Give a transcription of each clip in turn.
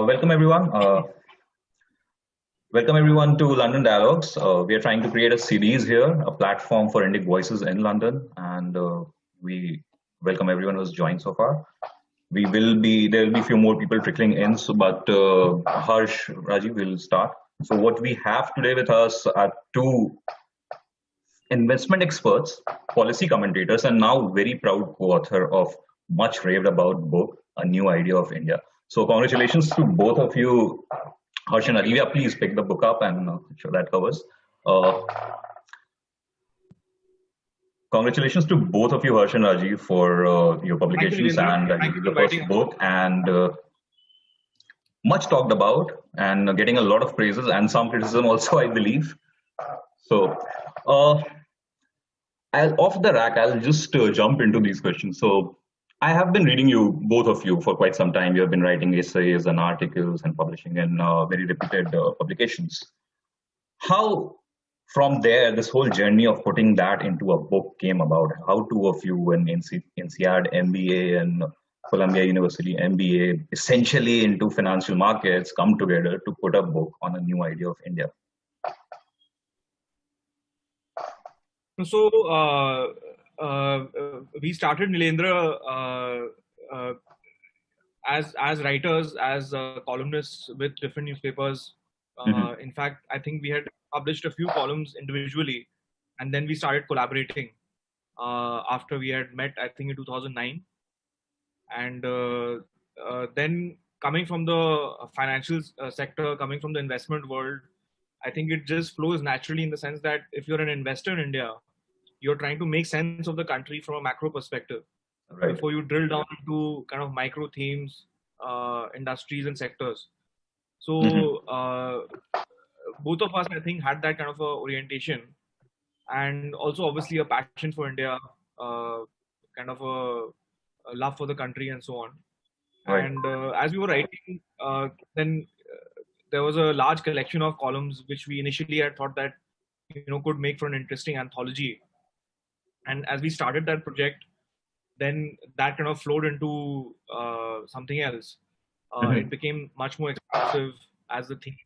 Welcome everyone. Welcome everyone to London Dialogues. We are trying to create a series here, a platform for Indic voices in London, and we welcome everyone who's joined so far. There will be a few more people trickling in, but Harsh, Rajeev will start. So what we have today with us are two investment experts, policy commentators, and now very proud co-author of much raved about book, A New Idea of India. So congratulations to both of you, Harsh and Rajeev. Yeah, please pick the book up and sure that covers. Congratulations to both of you, Harsh and Rajeev, for your publications and the first book, and much talked about and getting a lot of praises and some criticism also, I believe. So off the rack, I'll just jump into these questions. So I have been reading you, both of you, for quite some time. You have been writing essays and articles and publishing in very reputed publications. How, from there, this whole journey of putting that into a book came about? How two of you, an INSEAD MBA and Columbia University MBA, essentially into financial markets, come together to put a book on a new idea of India? So we started Nilendra as writers, as columnists with different newspapers. In fact, I think we had published a few columns individually, and then we started collaborating after we had met, I think in 2009. And then coming from the financial sector, coming from the investment world, I think it just flows naturally in the sense that if you're an investor in India, you're trying to make sense of the country from a macro perspective. Right. Before you drill down into kind of micro themes, industries and sectors. So both of us, I think, had that kind of a orientation, and also obviously a passion for India, kind of a love for the country and so on. Right. And as we were writing, then there was a large collection of columns which we initially had thought that could make for an interesting anthology. And as we started that project, then that kind of flowed into something else. It became much more expansive as the themes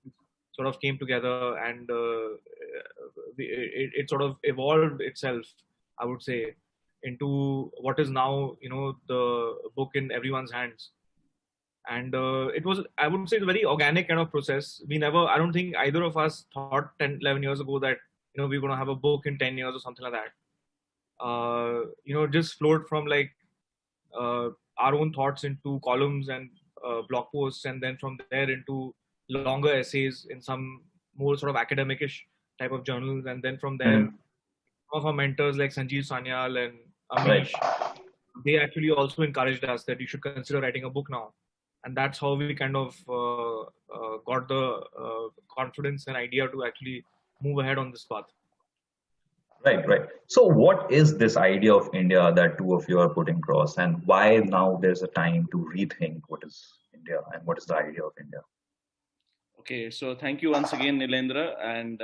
sort of came together, and it sort of evolved itself, I would say, into what is now the book in everyone's hands. And it was, I would say, a very organic kind of process. I don't think either of us thought 10, 11 years ago that we're going to have a book in 10 years or something like that. Just flowed from like our own thoughts into columns and blog posts, and then from there into longer essays in some more sort of academic-ish type of journals, and then from there, some of our mentors like Sanjeev Sanyal and Amish, they actually also encouraged us that you should consider writing a book now, and that's how we kind of got the confidence and idea to actually move ahead on this path. Right. So what is this idea of India that two of you are putting across, and why now there's a time to rethink what is India and what is the idea of India? Okay, so thank you once again, Nilendra, and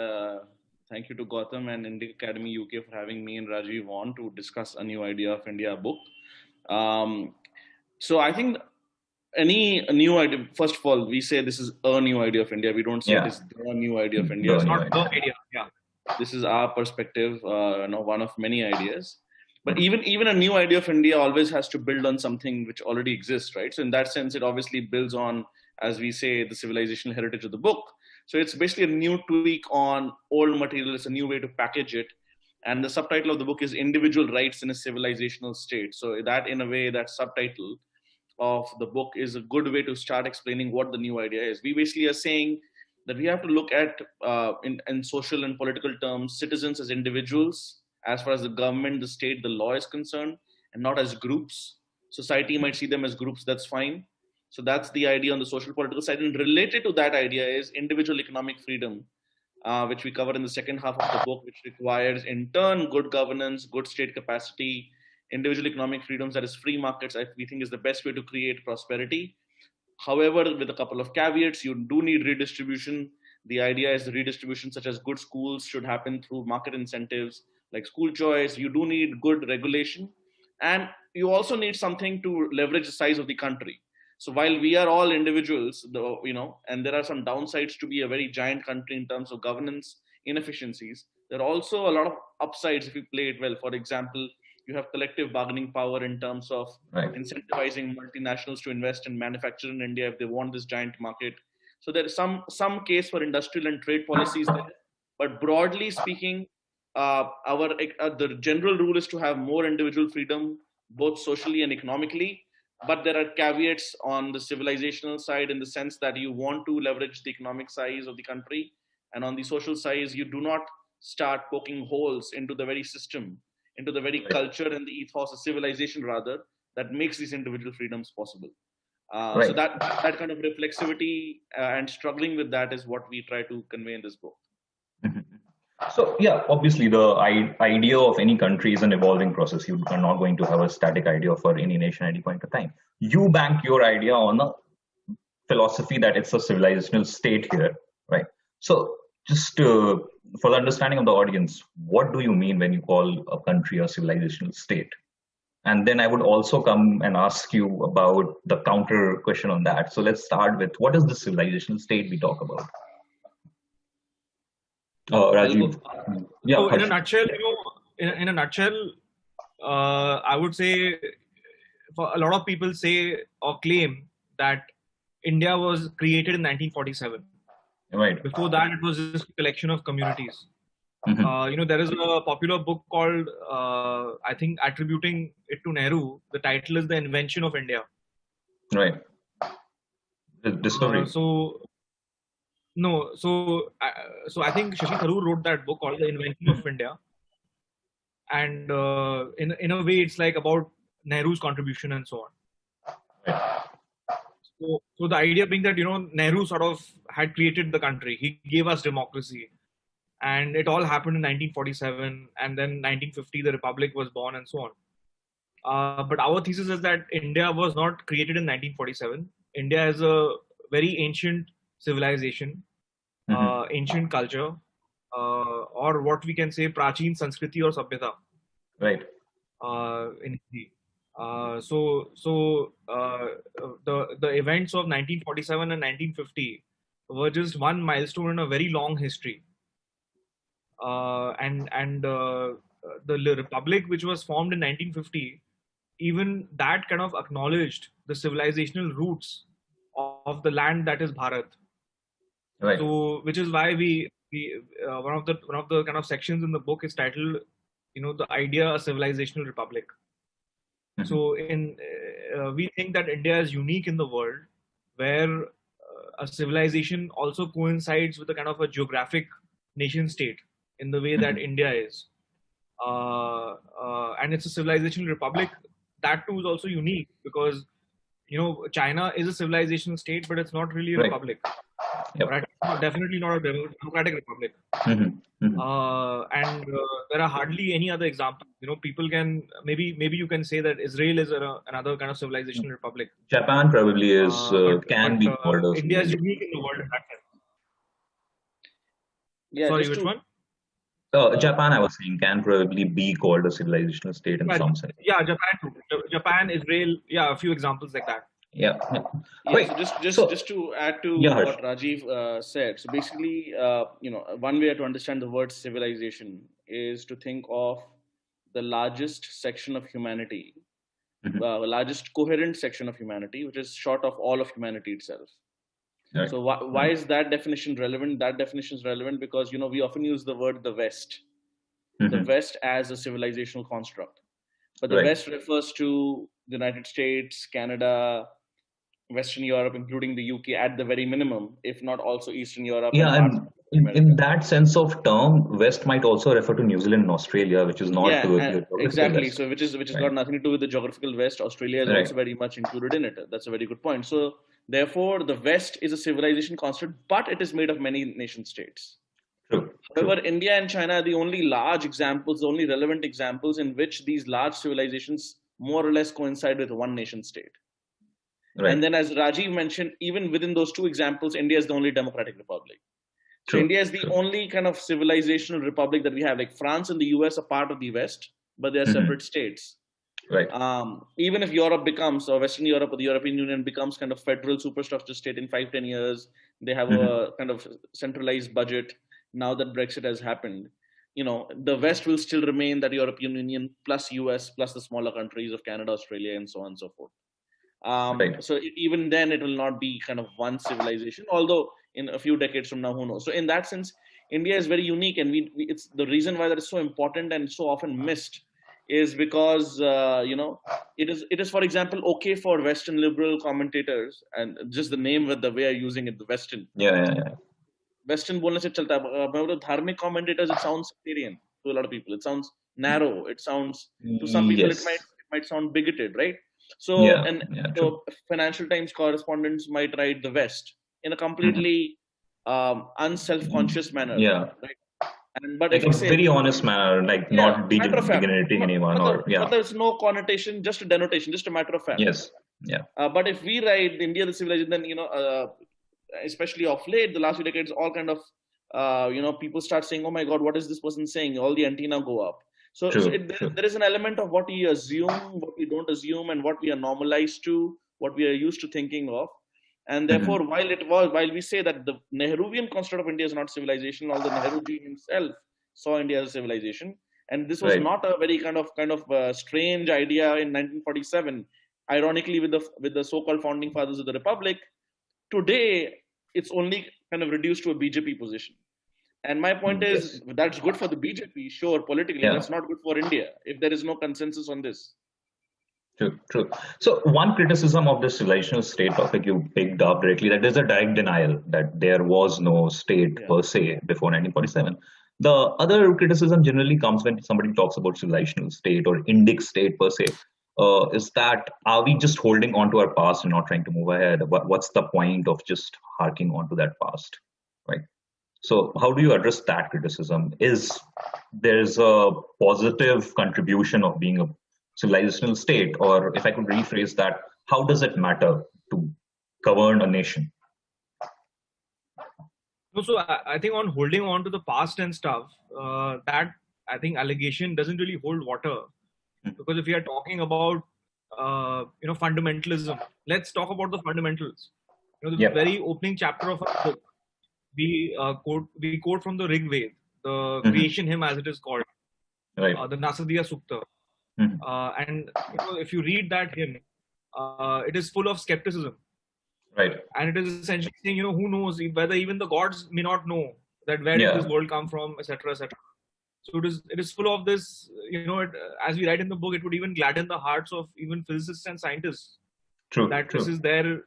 thank you to Gautam and Indic Academy UK for having me and Rajeev on to discuss A New Idea of India book. So I think a new idea, first of all, we say this is a new idea of India. We don't say this is the new idea of India. It's not the idea, This is our perspective, one of many ideas. But even a new idea of India always has to build on something which already exists, right? So in that sense, it obviously builds on, as we say, the civilizational heritage of the book. So it's basically a new tweak on old material. It's a new way to package it. And the subtitle of the book is Individual Rights in a Civilizational State. So that, in a way, that subtitle of the book is a good way to start explaining what the new idea is. We basically are saying that we have to look at, in social and political terms, citizens as individuals, as far as the government, the state, the law is concerned, and not as groups. Society might see them as groups, that's fine. So that's the idea on the social political side. And related to that idea is individual economic freedom, which we cover in the second half of the book, which requires, in turn, good governance, good state capacity, individual economic freedoms, that is free markets, we think is the best way to create prosperity. However, with a couple of caveats, you do need redistribution. The idea is the redistribution, such as good schools, should happen through market incentives like school choice. You do need good regulation. And you also need something to leverage the size of the country. So while we are all individuals, and there are some downsides to be a very giant country in terms of governance inefficiencies, there are also a lot of upsides if you play it well. For example, you have collective bargaining power in terms of incentivizing multinationals to invest and manufacture in India if they want this giant market. So there is some case for industrial and trade policies there. But broadly speaking, the general rule is to have more individual freedom, both socially and economically. But there are caveats on the civilizational side in the sense that you want to leverage the economic size of the country, and on the social size, you do not start poking holes into the very system, into the very culture and the ethos of civilization, rather, that makes these individual freedoms possible. So that kind of reflexivity and struggling with that is what we try to convey in this book. So yeah, obviously the idea of any country is an evolving process. You are not going to have a static idea for any nation at any point of time. You bank your idea on a philosophy that it's a civilizational state here, right? So just for the understanding of the audience, what do you mean when you call a country a civilizational state? And then I would also come and ask you about the counter question on that. So let's start with, what is the civilizational state we talk about? Rajeev. Yeah. So in a nutshell, in a nutshell, I would say, for a lot of people say or claim that India was created in 1947. Right. Before that, it was just a collection of communities. There is a popular book called, I think, attributing it to Nehru. The title is The Invention of India. Right. The discovery. So I think Shashi Tharoor wrote that book called The Invention of India, and in a way, it's like about Nehru's contribution and so on. Right. So the idea being that Nehru sort of had created the country. He gave us democracy, and it all happened in 1947, and then 1950 the Republic was born, and so on. But our thesis is that India was not created in 1947. India is a very ancient civilization, ancient culture, or what we can say, Prachin Sanskriti or Sabhyata. Right. In Hindi. The events of 1947 and 1950 were just one milestone in a very long history. The Republic, which was formed in 1950, even that kind of acknowledged the civilizational roots of the land that is Bharat. Right. So, which is why we one of the kind of sections in the book is titled, the idea a civilizational republic. So, we think that India is unique in the world, where a civilization also coincides with a kind of a geographic nation state in the way that India is, and it's a civilizational republic. That too is also unique because China is a civilizational state, but it's not really a republic. Yep. Right? Definitely not a democratic republic. And there are hardly any other examples. People can maybe you can say that Israel is another kind of civilizational republic. Japan probably is can be called as India is unique in the world in that sense. Yeah, sorry, which one? Japan, I was saying, can probably be called a civilizational state in some sense. Yeah, Japan too. Japan, Israel, a few examples like that. Yeah. Wait, so just to add to what Rajeev said. So basically, one way to understand the word civilization is to think of the largest section of humanity, the largest coherent section of humanity, which is short of all of humanity itself. Right. So why is that definition relevant? That definition is relevant because we often use the word the West, the West as a civilizational construct, but the West refers to the United States, Canada, Western Europe, including the UK at the very minimum, if not also Eastern Europe. Yeah, and in that sense of term, West might also refer to New Zealand and Australia, which is not exactly. West. So which is got nothing to do with the geographical West. Australia is also very much included in it. That's a very good point. So therefore, the West is a civilization construct, but it is made of many nation states. True. However, India and China are the only large examples, the only relevant examples in which these large civilizations more or less coincide with one nation state. Right. And then, as Rajeev mentioned, even within those two examples, India is the only democratic republic. So India is the only kind of civilizational republic that we have. Like France and the US are part of the West, but they are separate states. Right. Even if Europe becomes, or Western Europe or the European Union becomes kind of federal superstructure state in 5-10 years, they have a kind of centralized budget. Now that Brexit has happened, the West will still remain that European Union plus US plus the smaller countries of Canada, Australia, and so on and so forth. Right. So even then, it will not be kind of one civilization. Although in a few decades from now, who knows? So in that sense, India is very unique, and it's the reason why that is so important and so often missed is because it is, for example, okay for Western liberal commentators, and just the name with the way I'm using it, the Western. Yeah. Western बोलने से चलता है. Dharmic commentators, it sounds sectarian to a lot of people. It sounds narrow. It sounds, to some people, Yes. it might sound bigoted, right? So, Yeah. and True. Financial Times correspondents might write the West in a completely unself-conscious manner. Yeah. Right? But Like if we a say, very honest manner, like not matter of fact, degenerating anyone, but or yeah. there's no connotation, just a denotation, just a matter of fact. Yes. Yeah. But if we write India the civilization, then especially of late, the last few decades, all kind of people start saying, "Oh my God, what is this person saying?" All the antenna go up. So, True. there is an element of what we assume, what we don't assume, and what we are normalized to, what we are used to thinking of. And therefore, while we say that the Nehruvian construct of India is not civilization, although Nehruji himself saw India as a civilization, and this was Right. not a very kind of strange idea in 1947. Ironically, with the so-called founding fathers of the republic, today it's only kind of reduced to a BJP position. And my point is, that's good for the BJP, sure, politically. Yeah. That's not good for India if there is no consensus on this. True. So one criticism of this civilizational state topic you picked up directly, that there's a direct denial that there was no state per se before 1947. The other criticism generally comes when somebody talks about civilizational state or Indic state per se, is that are we just holding on to our past and not trying to move ahead? What's the point of just harking on to that past, right? So how do you address that criticism? Is there's a positive contribution of being a civilizational state, or if I could rephrase that, how does it matter to govern a nation? So I think on holding on to the past and stuff, that I think allegation doesn't really hold water, because if we are talking about fundamentalism, let's talk about the fundamentals. The very opening chapter of our book, we quote from the Rig Veda, the creation hymn as it is called, right. The Nasadiya Sukta. And if you read that hymn, it is full of skepticism. Right. And it is essentially saying, who knows whether even the gods may not know that where did this world come from, etc., etc. So it is full of this, as we write in the book, it would even gladden the hearts of even physicists and scientists. True. That this is their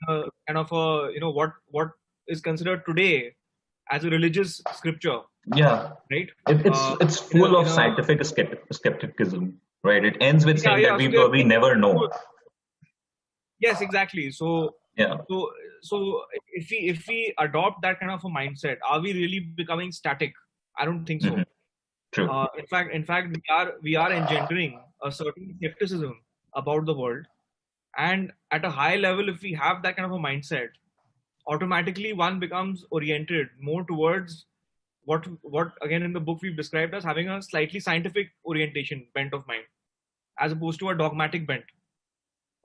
kind of what is considered today as a religious scripture. Yeah. Right. It's full of scientific skepticism. Right. It ends with saying that we never know. Yes, exactly. So yeah. So if we adopt that kind of a mindset, are we really becoming static? I don't think so. True. In fact, we are engendering a certain skepticism about the world, and at a high level, if we have that kind of a mindset, automatically one becomes oriented more towards what again in the book we've described as having a slightly scientific orientation bent of mind, as opposed to a dogmatic bent,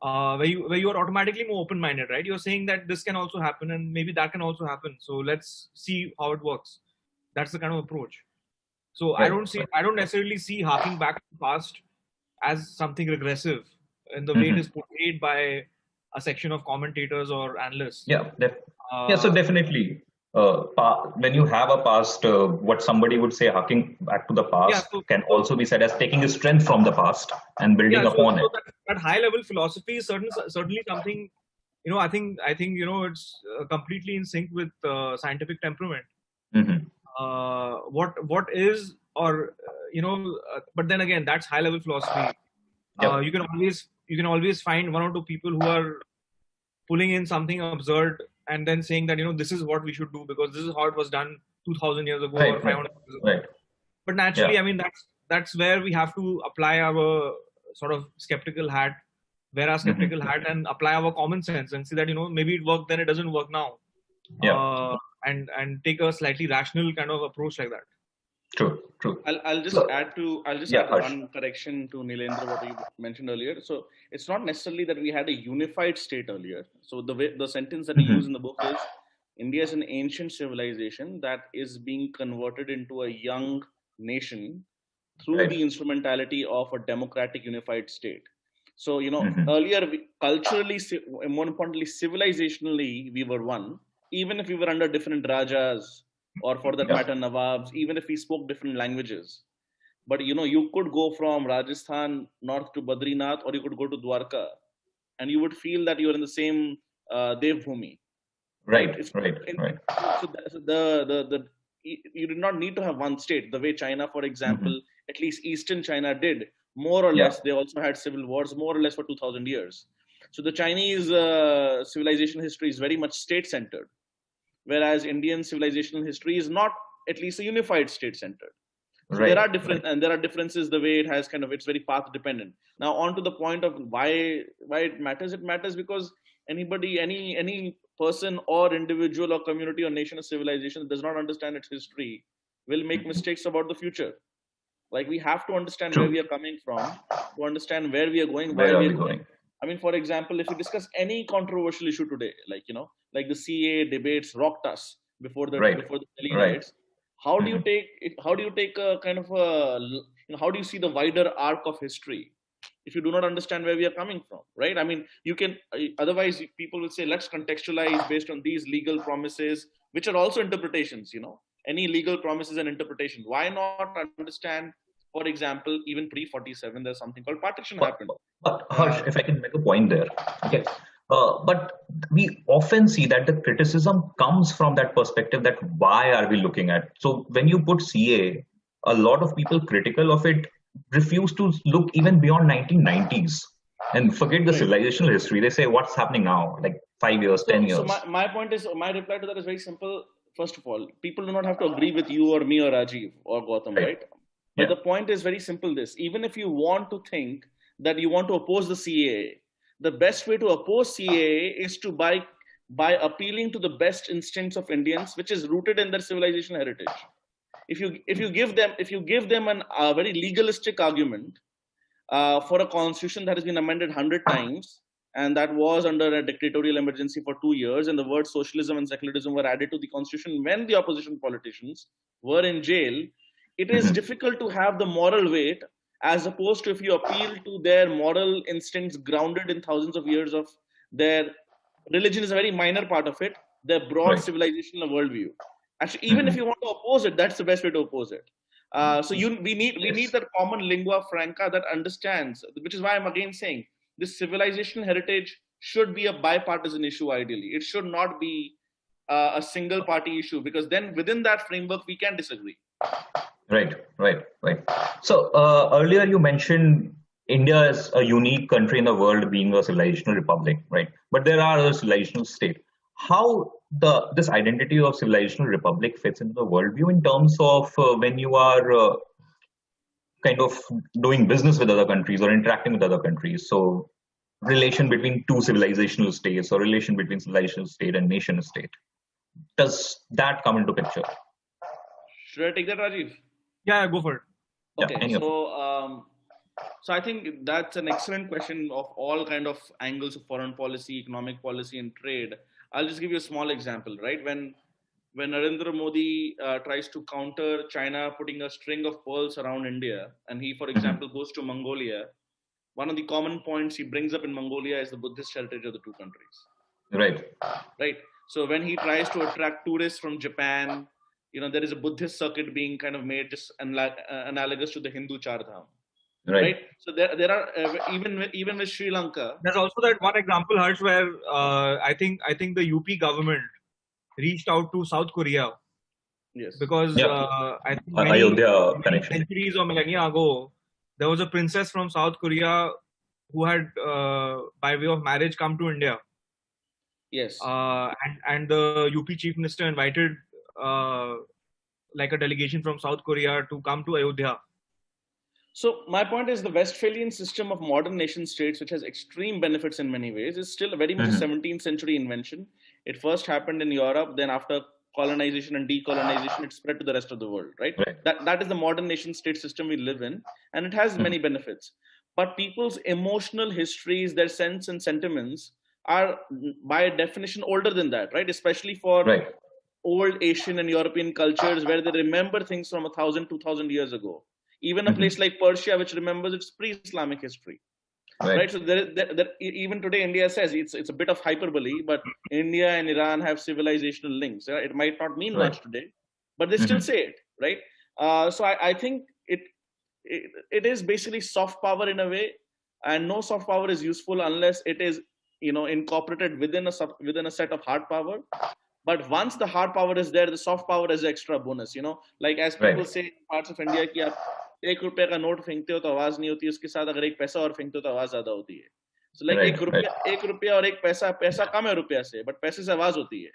where you are automatically more open-minded, right? You're saying that this can also happen and maybe that can also happen, so let's see how it works. That's the kind of approach. So right. I don't necessarily see harking back to the past as something regressive in the way it is portrayed by a section of commentators or analysts. Yeah, so definitely. When you have a past, what somebody would say harking back to the past can also be said as taking a strength from the past and building upon it. That high level philosophy is certainly something, I think it's completely in sync with scientific temperament. What is, or but then again, that's high level philosophy. You can always find one or two people who are pulling in something absurd and then saying that this is what we should do because this is how it was done 2,000 years ago or 500 years ago. Right. But naturally, I mean that's where we have to apply our sort of skeptical hat, wear our skeptical hat, and apply our common sense and see that maybe it worked then, it doesn't work now. And take a slightly rational kind of approach like that. True, true. I'll just So, add yeah, Harsh. one correction to Nilendra what you mentioned earlier. So it's not necessarily that we had a unified state earlier. So the sentence that we use in the book is India is an ancient civilization that is being converted into a young nation through Right. the instrumentality of a democratic unified state. So Mhm. earlier culturally, more importantly, civilizationally, we were one. Even if we were under different rajas, or for that Yeah. matter, nawabs, even if we spoke different languages. But you could go from Rajasthan north to Badrinath, or you could go to Dwarka, and you would feel that you're in the same Devbhumi, right? Right, right, right. You did not need to have one state the way China, for Mhm. example, at least Eastern China did. More or Yeah. less, they also had civil wars, more or less for 2,000 years. So the Chinese civilization history is very much state centered, whereas Indian civilizational history is not at least a unified state centered. So there Right, are different right. and there are differences the way it has it's very path dependent. Now on to the point of why it matters. It matters because any person or individual or community or nation or civilization that does not understand its history will make Mhm. mistakes about the future. Like we have to understand where True. we are coming from to understand where we are going, why Where are we are we going. going? I mean, for example, if we discuss any controversial issue today, like the CA debates rocked us Right, before the Delhi right. riots. How do you Mhm. take a kind of a how do you see the wider arc of history if you do not understand where we are coming from, right? I mean, you can otherwise people will say let's contextualize based on these legal promises, which are also interpretations. Any legal promises and interpretation. Why not understand? For example, even pre 47, there's something called partition But, happened. but Harsh, Uh, if I can make a point there, okay. yes. But we often see that the criticism comes from that perspective that why are we looking at? So when you put CA, a lot of people critical of it refuse to look even beyond 1990s and forget the Right. civilizational history. They say what's happening now, like 5 years, 10 So years. my point is, my reply to that is very simple. First of all, people do not have to agree with you or me or Rajeev or Gautam, Right. right? But Yeah. the point is very simple. This, even if you want to think that you want to oppose the CAA, the best way to oppose CAA is to by appealing to the best instincts of Indians, which is rooted in their civilization heritage. If you give them a very legalistic argument for a constitution that has been amended 100 times, and that was under a dictatorial emergency for 2 years, and the words socialism and secularism were added to the constitution when the opposition politicians were in jail, it is Mhm. difficult to have the moral weight as opposed to if you appeal to their moral instincts grounded in thousands of years of their religion is a very minor part of it, their broad Right. civilizational worldview. Actually, even if Mhm. you want to oppose it, that's the best way to oppose it. So we need Yes. that common lingua franca that understands, which is why I'm again saying this civilization heritage should be a bipartisan issue. Ideally, it should not be a single party issue, because then within that framework we can disagree. Right, right, right. So earlier you mentioned India is a unique country in the world, being a civilizational republic, right? But there are other civilizational states. How this identity of civilizational republic fits into the worldview in terms of when you are kind of doing business with other countries or interacting with other countries. So relation between two civilizational states or relation between civilizational state and nation state. Does that come into picture? Should I take that, Rajiv? Yeah, go for it. Yeah, Okay, any of it. so I think that's an excellent question of all kind of angles of foreign policy, economic policy, and trade. I'll just give you a small example, right? When Narendra Modi tries to counter China putting a string of pearls around India, and he, for Mhm. example, goes to Mongolia, one of the common points he brings up in Mongolia is the Buddhist heritage of the two countries, Right. right? So when he tries to attract tourists from Japan, there is a Buddhist circuit being kind of made just analogous to the Hindu Char Dham, Right. right? So there are even with Sri Lanka. There's also that one example, Harsh, where I think the UP government reached out to South Korea Yes. because Yeah. I think many Ayodhya many connection. centuries or millennia ago, there was a princess from South Korea who had, by way of marriage, come to India, Yes. and the UP chief minister invited uh, like a delegation from South Korea to come to Ayodhya. So my point is the Westphalian system of modern nation states, which has extreme benefits in many ways, is still very much a Mhm. 17th century invention. It first happened in Europe, then after colonization and decolonization, it spread to the rest of the world, right? That is the modern nation state system we live in, and it has many benefits. But people's emotional histories, their sense and sentiments are by definition older than that, right? Especially for old Asian and European cultures where they remember things from 1,000, 2,000 years ago. Even a place like Persia, which remembers its pre-Islamic history. Right. So even today, India says it's a bit of hyperbole, but India and Iran have civilizational links. It might not mean much today, but they still say it, right? So I think it is basically soft power in a way, and no soft power is useful unless it is incorporated within a set of hard power. But once the hard power is there, the soft power is extra bonus. Like as people say in parts of India, कि आप ₹1 का note फेंकते हो तो आवाज नहीं होती, उसके साथ अगर एक पैसा और फेंकते हो तो आवाज ज्यादा होती है. So like ₹1 और एक पैसा कम है रुपया से, but पैसे से आवाज होती है.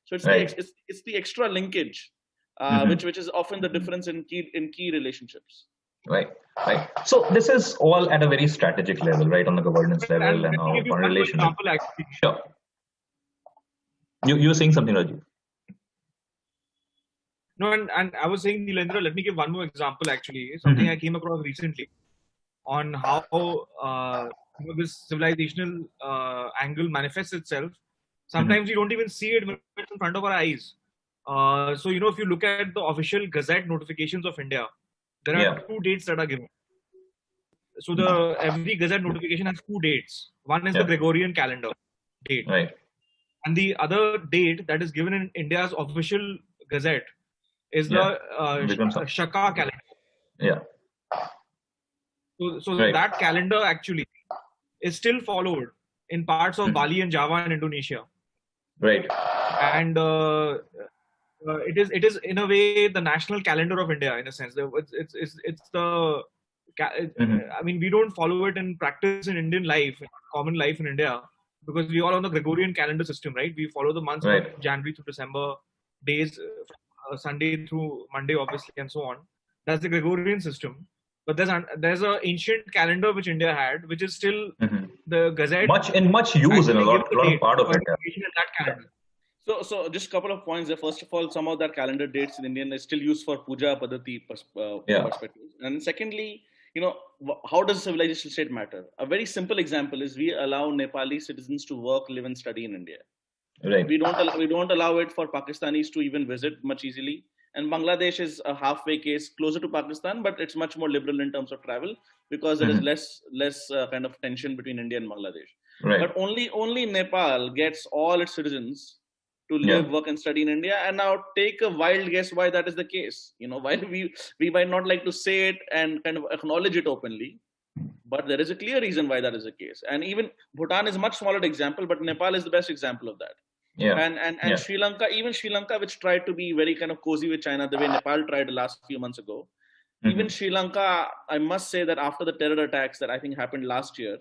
So it's the extra linkage, which is often the difference in key relationships. Right. So this is all at a very strategic level, right, on the governance level and on relational. Sure. You were saying something, Rajeev? No, and I was saying, Neelendra, let me give one more example, actually. Something I came across recently on how this civilizational angle manifests itself. Sometimes we don't even see it when it's in front of our eyes. So, if you look at the official Gazette notifications of India, there are 2 dates that are given. So every Gazette notification has 2 dates. One is the Gregorian calendar date. Right. And the other date that is given in India's official Gazette is the Shaka calendar. Yeah. So that calendar actually is still followed in parts of Bali and Java and Indonesia. Right. And it is in a way the national calendar of India, in a sense. It's the I mean, we don't follow it in practice in Indian life, common life in India, because we all on the Gregorian calendar system, right? We follow the months of January through December, days, Sunday through Monday, obviously, and so on. That's the Gregorian system. But there's an ancient calendar which India had, which is still the Gazette. Much use in a lot of part of India. That calendar. So just a couple of points there. First of all, some of that calendar dates in Indian is still used for puja paddhati perspective. And secondly, how does civilization state matter? A very simple example is we allow Nepali citizens to work, live, and study in India. Right. We don't allow it for Pakistanis to even visit much easily. And Bangladesh is a halfway case, closer to Pakistan, but it's much more liberal in terms of travel because there is less kind of tension between India and Bangladesh. Right. But only Nepal gets all its citizens to live, work, and study in India. And now take a wild guess why that is the case. While we might not like to say it and kind of acknowledge it openly, but there is a clear reason why that is the case. And even Bhutan is a much smaller example, but Nepal is the best example of that. Yeah. And Sri Lanka, which tried to be very kind of cozy with China, the way Nepal tried the last few months ago. Even Sri Lanka, I must say that after the terror attacks that I think happened last year,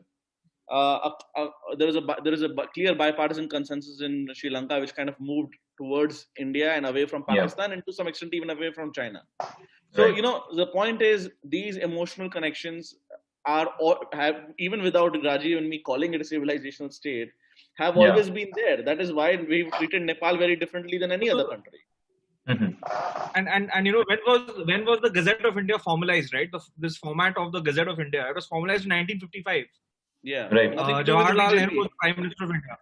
there is a clear bipartisan consensus in Sri Lanka, which kind of moved towards India and away from Pakistan, and to some extent even away from China. So the point is, these emotional connections have, even without Rajeev and me calling it a civilizational state, have always been there. That is why we've treated Nepal very differently than any other country. And when was the Gazette of India formalized, right? This format of the Gazette of India, it was formalized in 1955. Yeah. Right. Jawaharlal Nehru was the Prime Minister of India.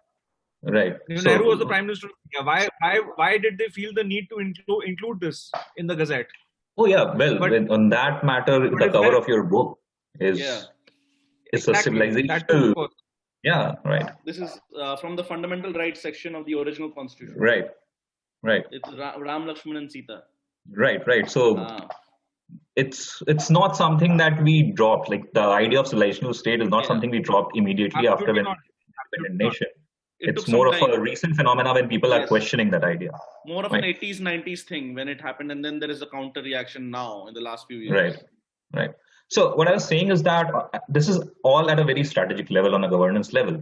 Right. Nehru was the Prime Minister of India. Why did they feel the need to include this in the Gazette? Oh yeah, well, on that matter, the cover of your book is it's a civilization. Yeah, right. This is from the fundamental rights section of the original constitution. Right. It's Ram, Lakshman, and Sita. Right. So it's not something that we dropped. Like the idea of civilizational state is not something we dropped immediately after when independent nation. It's more of a recent phenomena when people are questioning that idea. More of an 80s, 90s thing when it happened, and then there is a counter reaction now in the last few years. Right. So what I was saying is that this is all at a very strategic level, on a governance level.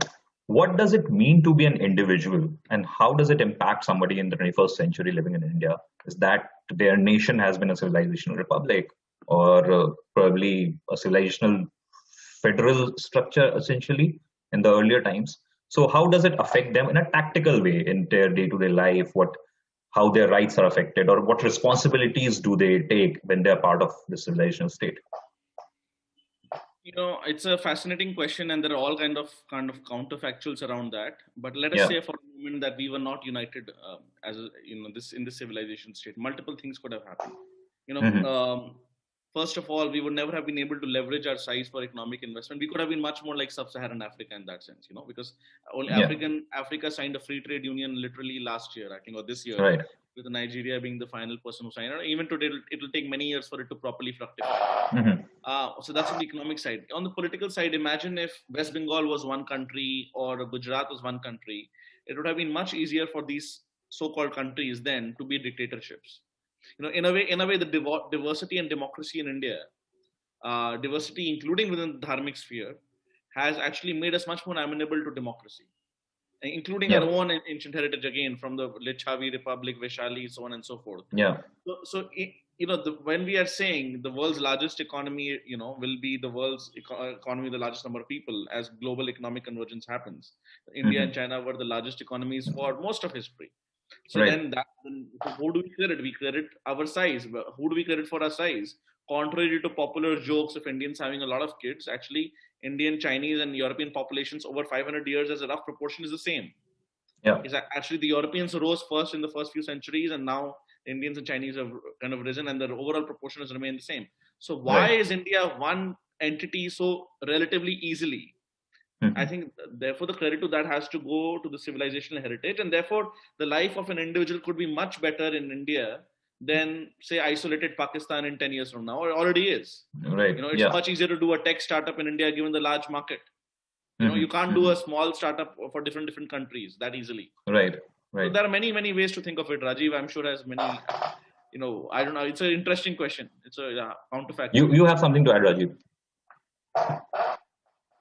What does it mean to be an individual, and how does it impact somebody in the 21st century living in India? Is that their nation has been a civilizational republic, or probably a civilizational federal structure, essentially, in the earlier times? So how does it affect them in a tactical way in their day-to-day life? how their rights are affected, or what responsibilities do they take when they're part of the civilizational state? It's a fascinating question, and there are all kind of counterfactuals around that. But let us Yeah. say for a moment that we were not united this in this civilization state. Multiple things could have happened. First of all, we would never have been able to leverage our size for economic investment. We could have been much more like sub-Saharan Africa in that sense, because only Yeah. Africa signed a free trade union literally last year, I think, or this year, Right. with Nigeria being the final person who signed it. Even today, it'll take many years for it to properly fructify. So that's on the economic side. On the political side, imagine if West Bengal was one country or Gujarat was one country. It would have been much easier for these so-called countries then to be dictatorships. In a way, the diversity and democracy in India, diversity including within the dharmic sphere, has actually made us much more amenable to democracy, including our own ancient heritage again from the Lichavi Republic, Vaishali, so on and so forth. Yeah. So when we are saying the world's largest economy, will be the world's economy, the largest number of people as global economic convergence happens. India and China were the largest economies for most of history. So right. then who do we credit? We credit our size. Who do we credit for our size? Contrary to popular jokes of Indians having a lot of kids, actually Indian, Chinese, and European populations over 500 years as a rough proportion is the same. Yeah. Is that actually the Europeans rose first in the first few centuries, and now Indians and Chinese have kind of risen, and the overall proportion has remained the same. So why is India one entity so relatively easily? I think therefore the credit to that has to go to the civilizational heritage, and therefore the life of an individual could be much better in India than say isolated Pakistan in 10 years from now, or already is. Right. It's much easier to do a tech startup in India given the large market. You can't do a small startup for different countries that easily. Right. So there are many ways to think of it. Rajeev, I'm sure, has many. I don't know. It's an interesting question. It's a counterfactual. You have something to add, Rajeev?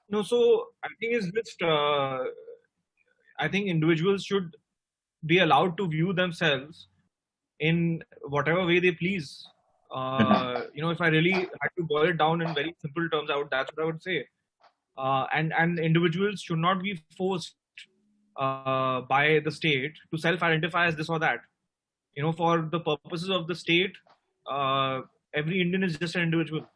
No, so I think it's just I think individuals should be allowed to view themselves in whatever way they please. If I really had to boil it down in very simple terms, that's what I would say. And individuals should not be forced by the state to self-identify as this or that. For the purposes of the state, every Indian is just an individual.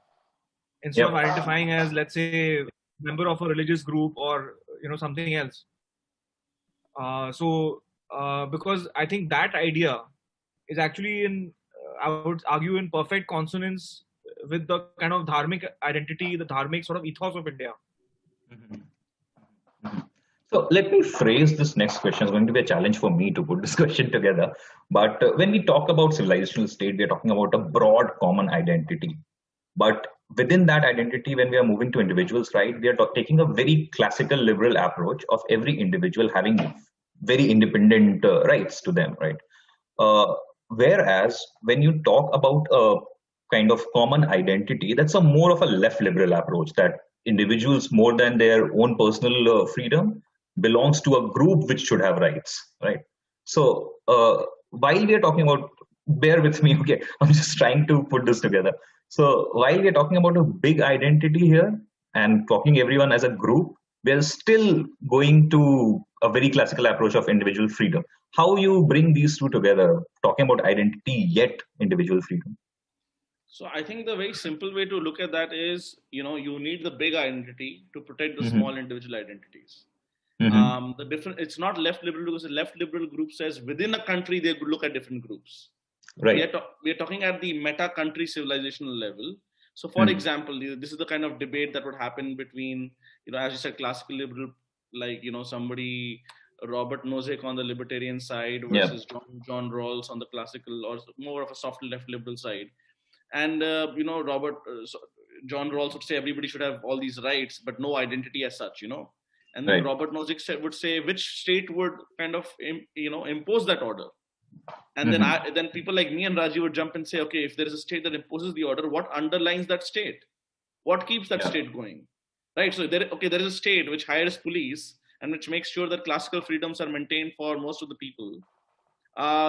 Instead of identifying as, let's say, member of a religious group or something else. Because I think that idea is actually I would argue in perfect consonance with the kind of dharmic identity, the dharmic sort of ethos of India. So let me phrase this next question. It's going to be a challenge for me to put this question together. But when we talk about civilizational state, we are talking about a broad common identity. But within that identity, when we are moving to individuals, right, we are taking a very classical liberal approach of every individual having very independent rights to them, right? Whereas when you talk about a kind of common identity, that's a more of a left liberal approach, that individuals, more than their own personal freedom, belongs to a group which should have rights, right? So while we are talking about, bear with me, okay, I'm just trying to put this together. So while we are talking about a big identity here and talking everyone as a group, we are still going to a very classical approach of individual freedom. How you bring these two together, talking about identity yet individual freedom? So I think the very simple way to look at that is, you need the big identity to protect the small individual identities. It's not left liberal, because the left liberal group says within a country they look at different groups. Right. We are talking at the meta country civilizational level. So, for example, this is the kind of debate that would happen between, as you said, classical liberal, like somebody, Robert Nozick on the libertarian side versus John Rawls on the classical or more of a soft left liberal side. And John Rawls would say everybody should have all these rights, but no identity as such. And then Robert Nozick would say which state would kind of impose that order. And then people like me and Rajeev would jump and say, okay, if there is a state that imposes the order, what underlines that state? What keeps that state going? Right. So there is a state which hires police and which makes sure that classical freedoms are maintained for most of the people.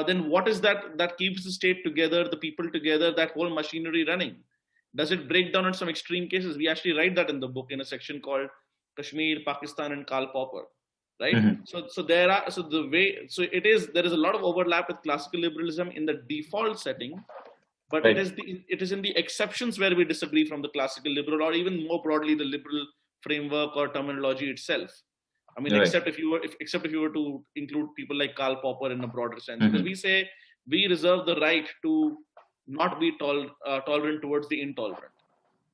Then what is that keeps the state together, the people together, that whole machinery running? Does it break down in some extreme cases? We actually write that in the book in a section called Kashmir, Pakistan, and Karl Popper. right? Mm-hmm. So there are, so the way, so it is, there is a lot of overlap with classical liberalism in the default setting, but Right. it is in the exceptions where we disagree from the classical liberal, or even more broadly the liberal framework or terminology itself. I mean, Right. except if you were to include people like Karl Popper in a broader sense, Mm-hmm. because we say we reserve the right to not be tolerant towards the intolerant.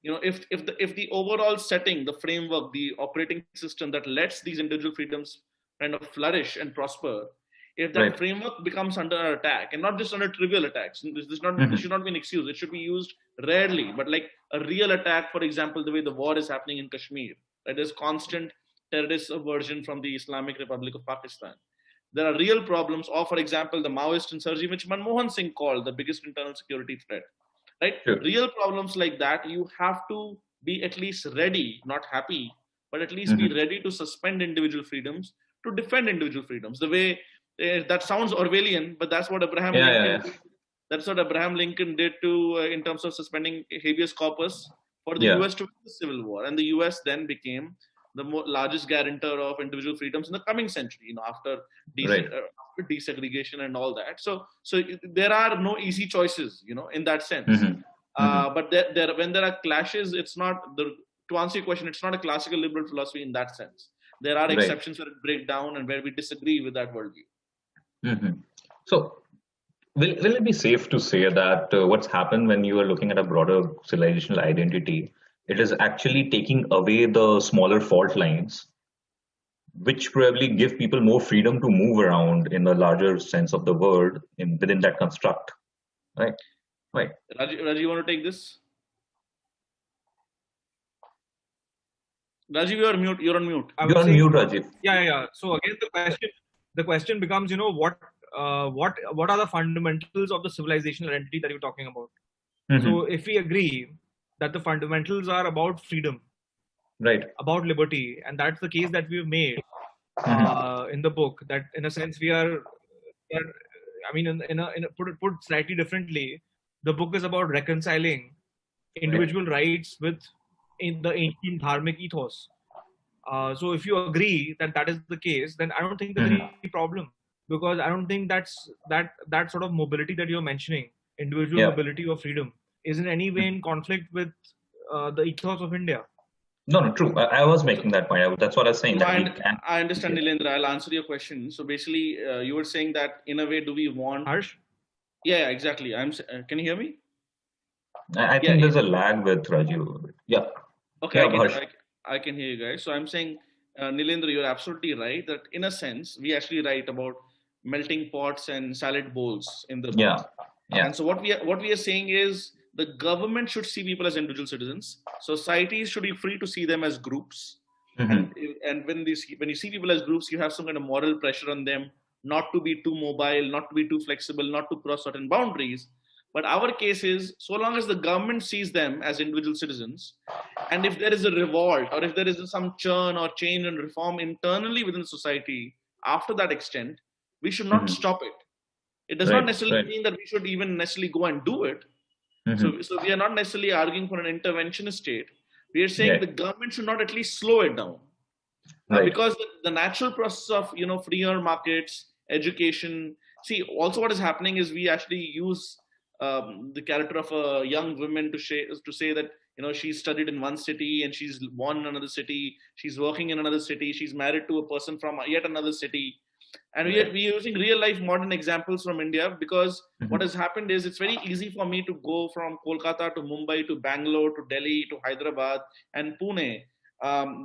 You know, if the overall setting, the framework, the operating system that lets these individual freedoms kind of flourish and prosper, if that Right. framework becomes under attack, and not just under trivial attacks, this Mm-hmm. should not be an excuse. It should be used rarely, but like a real attack, for example, the way the war is happening in Kashmir, that is constant terrorist subversion from the Islamic Republic of Pakistan. There are real problems, or for example, the Maoist insurgency, which Manmohan Singh called the biggest internal security threat, right? Sure. Real problems like that, you have to be at least ready, not happy, but at least Mm-hmm. be ready to suspend individual freedoms, to defend individual freedoms. The way that sounds Orwellian, but that's what Abraham Yeah, Lincoln yeah, did. That's what Abraham Lincoln did to in terms of suspending habeas corpus for the yeah. U.S. to win the Civil War, and the U.S. then became the largest guarantor of individual freedoms in the coming century. You know, after Right. after desegregation and all that. So there are no easy choices. You know, in that sense. Mm-hmm. Mm-hmm. But when there are clashes, it's not the, to answer your question, it's not a classical liberal philosophy in that sense. There are Right. exceptions where it break down and where we disagree with that worldview. Mm-hmm. So, will it be safe to say that what's happened when you are looking at a broader civilizational identity, it is actually taking away the smaller fault lines, which probably give people more freedom to move around in the larger sense of the word within that construct, right? Right. Rajiv, you want to take this? Rajiv, you're mute. You're on mute. I You're was on saying, mute, Rajeev. yeah. So again, the question becomes, what are the fundamentals of the civilizational identity that you're talking about? Mm-hmm. So if we agree that the fundamentals are about freedom, Right. about liberty, and that's the case that we've made Mm-hmm. in the book, that in a sense I mean, put slightly differently, the book is about reconciling individual rights with in the ancient dharmic ethos. So if you agree that that is the case, then I don't think there's Mm-hmm. any problem, because I don't think that sort of mobility that you're mentioning, individual Yeah. mobility or freedom, is in any way in conflict with the ethos of India. No, true. I was making that point. That's what I was saying. No, That we can. I understand, Nilendra. I'll answer your question. So basically, you were saying that in a way, do we want? Harsh? Yeah, exactly. Can you hear me? I think there's a lag with Rajiv. Yeah. Okay, Yeah, Harsh. I can hear you guys. So I'm saying, Nilendra, you're absolutely right that in a sense, we actually write about melting pots and salad bowls in the book. Yeah. Yeah. And so what we are saying is the government should see people as individual citizens. Societies should be free to see them as groups. Mm-hmm. And when you see people as groups, you have some kind of moral pressure on them not to be too mobile, not to be too flexible, not to cross certain boundaries. But our case is, so long as the government sees them as individual citizens, and if there is a revolt or if there is some churn or change and reform internally within the society after that extent, we should not stop it. It does not necessarily mean that we should even necessarily go and do it. Mm-hmm. So we are not necessarily arguing for an interventionist state. We are saying the government should not at least slow it down. Because the natural process of freer markets, education. See, also what is happening is we actually use the character of a young woman to say that she's studied in one city and she's born in another city, she's working in another city, she's married to a person from yet another city, and we're using real life modern examples from India, because what has happened is it's very easy for me to go from Kolkata to Mumbai to Bangalore to Delhi to Hyderabad and Pune.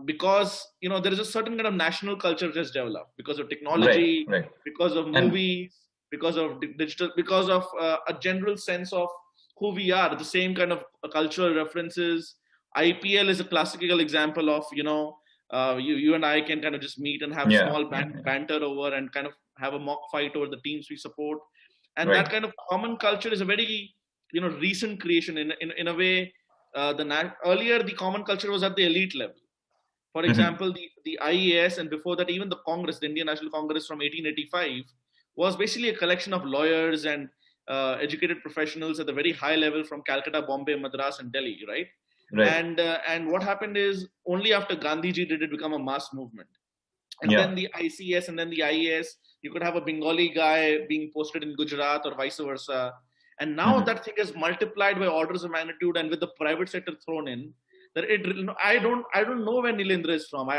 Because there is a certain kind of national culture which has developed because of technology, because of movies, because of digital, because of a general sense of who we are, the same kind of cultural references. IPL is a classical example of you and I can kind of just meet and have small banter over and kind of have a mock fight over the teams we support, and that kind of common culture is a very recent creation in a way. Earlier the common culture was at the elite level. For example, the IAS, and before that even the Congress, the Indian National Congress from 1885, was basically a collection of lawyers and educated professionals at the very high level from Calcutta, Bombay, Madras, and Delhi, right? And what happened is only after Gandhiji did it become a mass movement. and Yeah. then the ICS, and then the IAS. You could have a Bengali guy being posted in Gujarat or vice versa. And now that thing is multiplied by orders of magnitude, and with the private sector thrown in, that I don't know where Nilendra is from.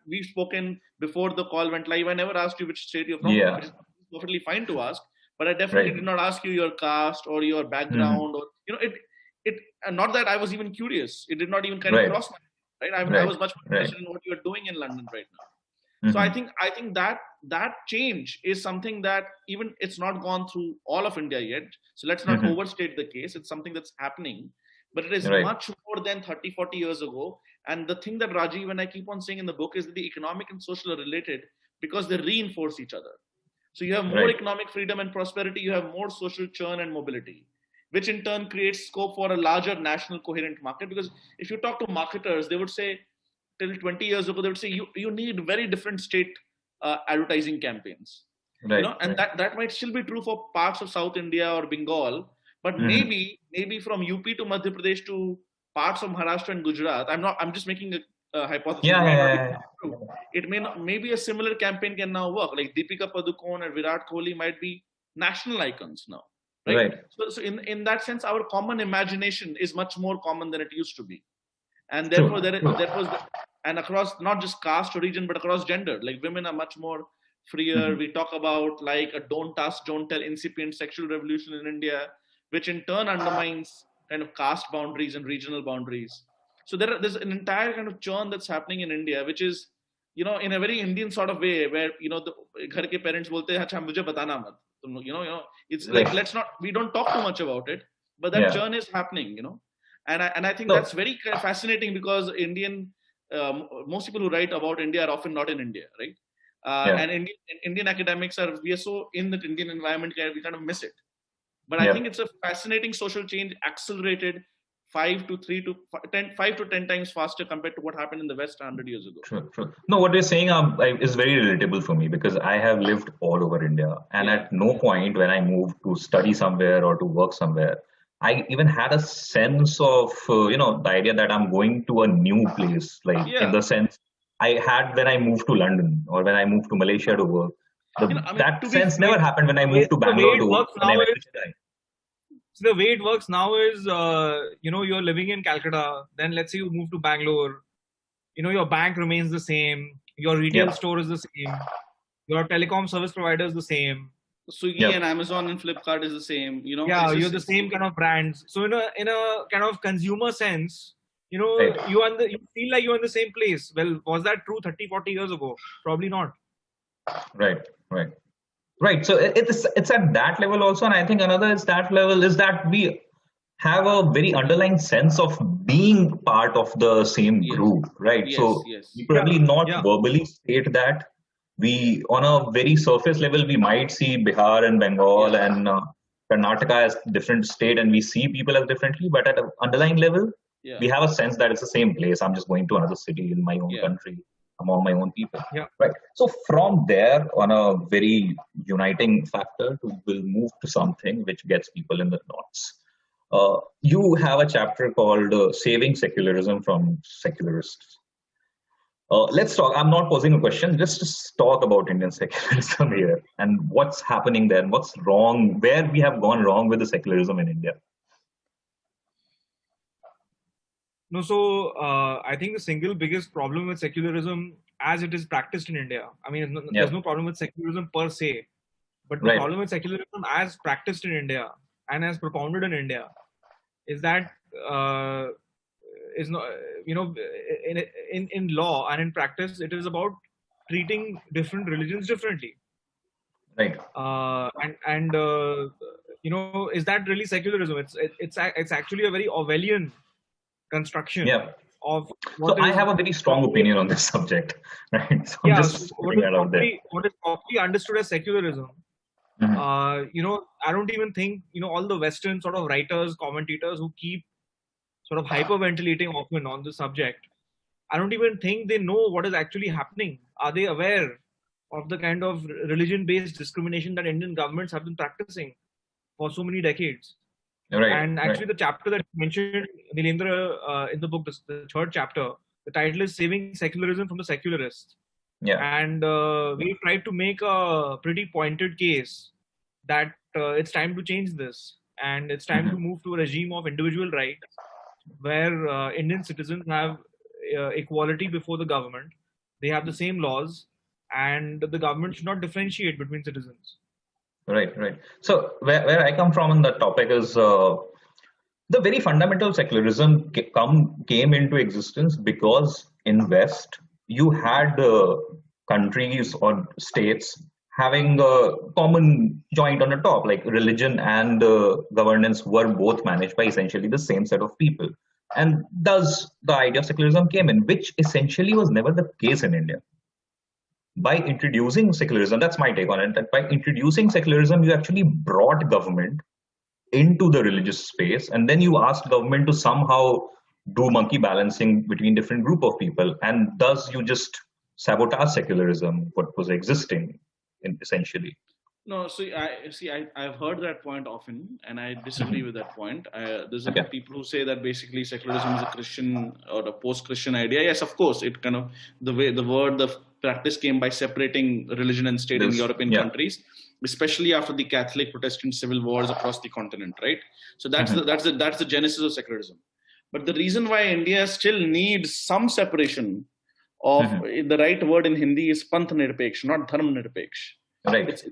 We've spoken before the call went live. I never asked you which state you're from, Yeah. which is perfectly fine to ask. But I definitely Right. did not ask you your caste or your background, or it. Not that I was even curious. It did not even kind of Right. cross my mind. Right. I Right. was much more Right. interested in what you're doing in London right now. So I think that change is something that even it's not gone through all of India yet. So let's not overstate the case. It's something that's happening, but it is Right. much more than 30, 40 years ago. And the thing that Rajeev and I keep on saying in the book is that the economic and social are related because they reinforce each other. So you have more Right. economic freedom and prosperity, you have more social churn and mobility, which in turn creates scope for a larger national coherent market. Because if you talk to marketers, they would say, till 20 years ago, they would say you need very different state advertising campaigns. Right. And that might still be true for parts of South India or Bengal, but maybe from UP to Madhya Pradesh to parts of Maharashtra and Gujarat. I'm just making a hypothesis. Yeah. It might not Yeah. be true. It may not. Maybe a similar campaign can now work. Like Deepika Padukone and Virat Kohli might be national icons now, right? Right. So in that sense, our common imagination is much more common than it used to be, and True. therefore and across not just caste or region, but across gender. Like women are much more freer. We talk about like a don't ask, don't tell incipient sexual revolution in India, which in turn undermines kind of caste boundaries and regional boundaries. So there's an entire kind of churn that's happening in India, which is, in a very Indian sort of way, where the घर के parents बोलते हैं अच्छा मुझे बताना मत. It's like we don't talk too much about it, but that churn is happening, and I think that's very fascinating because most people who write about India are often not in India, right? And Indian academics we are so in that Indian environment we kind of miss it. But I think it's a fascinating social change accelerated 5 to 10 times faster compared to what happened in the West 100 years ago. True. No, what you're saying is very relatable for me because I have lived all over India, and at no point when I moved to study somewhere or to work somewhere, I even had a sense of the idea that I'm going to a new place, like in the sense I had when I moved to London or when I moved to Malaysia to work. That sense never happened when I moved to Bangalore to work. So the way it works now is, you're living in Calcutta, then let's say you move to Bangalore, your bank remains the same, your retail store is the same, your telecom service provider is the same. Swiggy and Amazon and Flipkart is the same, Yeah, you're the same kind of brands. So in a kind of consumer sense, you feel like you're in the same place. Well, was that true 30, 40 years ago? Probably not. Right. So it's at that level also, and I think another is that level is that we have a very underlying sense of being part of the same group, right? We probably not verbally state that. We, on a very surface level, we might see Bihar and Bengal and Karnataka as different state, and we see people as differently. But at an underlying level, we have a sense that it's the same place. I'm just going to another city in my own country, among my own people. Right. So from there, on a very uniting factor, we'll move to something which gets people in the knots. You have a chapter called Saving Secularism from Secularists. Let's talk. I'm not posing a question. Just talk about Indian secularism here and what's happening there, what's wrong, where we have gone wrong with the secularism in India. No, so I think the single biggest problem with secularism as it is practiced in India, I mean, there's no problem with secularism per se, but the problem with secularism as practiced in India and as propounded in India is that is not, in law and in practice, it is about treating different religions differently. Right. Is that really secularism? It's actually a very Orwellian construction of so I have a very strong opinion on this subject, right? So I'm just putting that out there. What is properly understood as secularism, I don't even think, all the Western sort of writers, commentators who keep sort of hyperventilating often on the subject, I don't even think they know what is actually happening. Are they aware of the kind of religion-based discrimination that Indian governments have been practicing for so many decades? And actually the chapter that you mentioned, Nilendra, in the book, the third chapter, the title is Saving Secularism from the Secularists. Yeah. And we tried to make a pretty pointed case that it's time to change this, and it's time to move to a regime of individual rights where Indian citizens have equality before the government. They have the same laws, and the government should not differentiate between citizens. Right, right. So where I come from on that topic is the very fundamental secularism came into existence because in West you had countries or states having a common joint on the top, like religion and governance were both managed by essentially the same set of people. And thus the idea of secularism came in, which essentially was never the case in India. By introducing secularism, that's my take on it, that by introducing secularism, you actually brought government into the religious space, and then you asked government to somehow do monkey balancing between different group of people, and thus you just sabotage secularism, what was existing, essentially. No, I've heard that point often, and I disagree with that point. There's Okay. people who say that basically secularism is a Christian or a post-Christian idea. Yes, of course, it kind of the practice came by separating religion and state in European countries, especially after the Catholic Protestant civil wars across the continent, right? So that's the genesis of secularism. But the reason why India still needs some separation of the right word in Hindi is panth nirpeksh, not dharm nirpeksh. Right, it's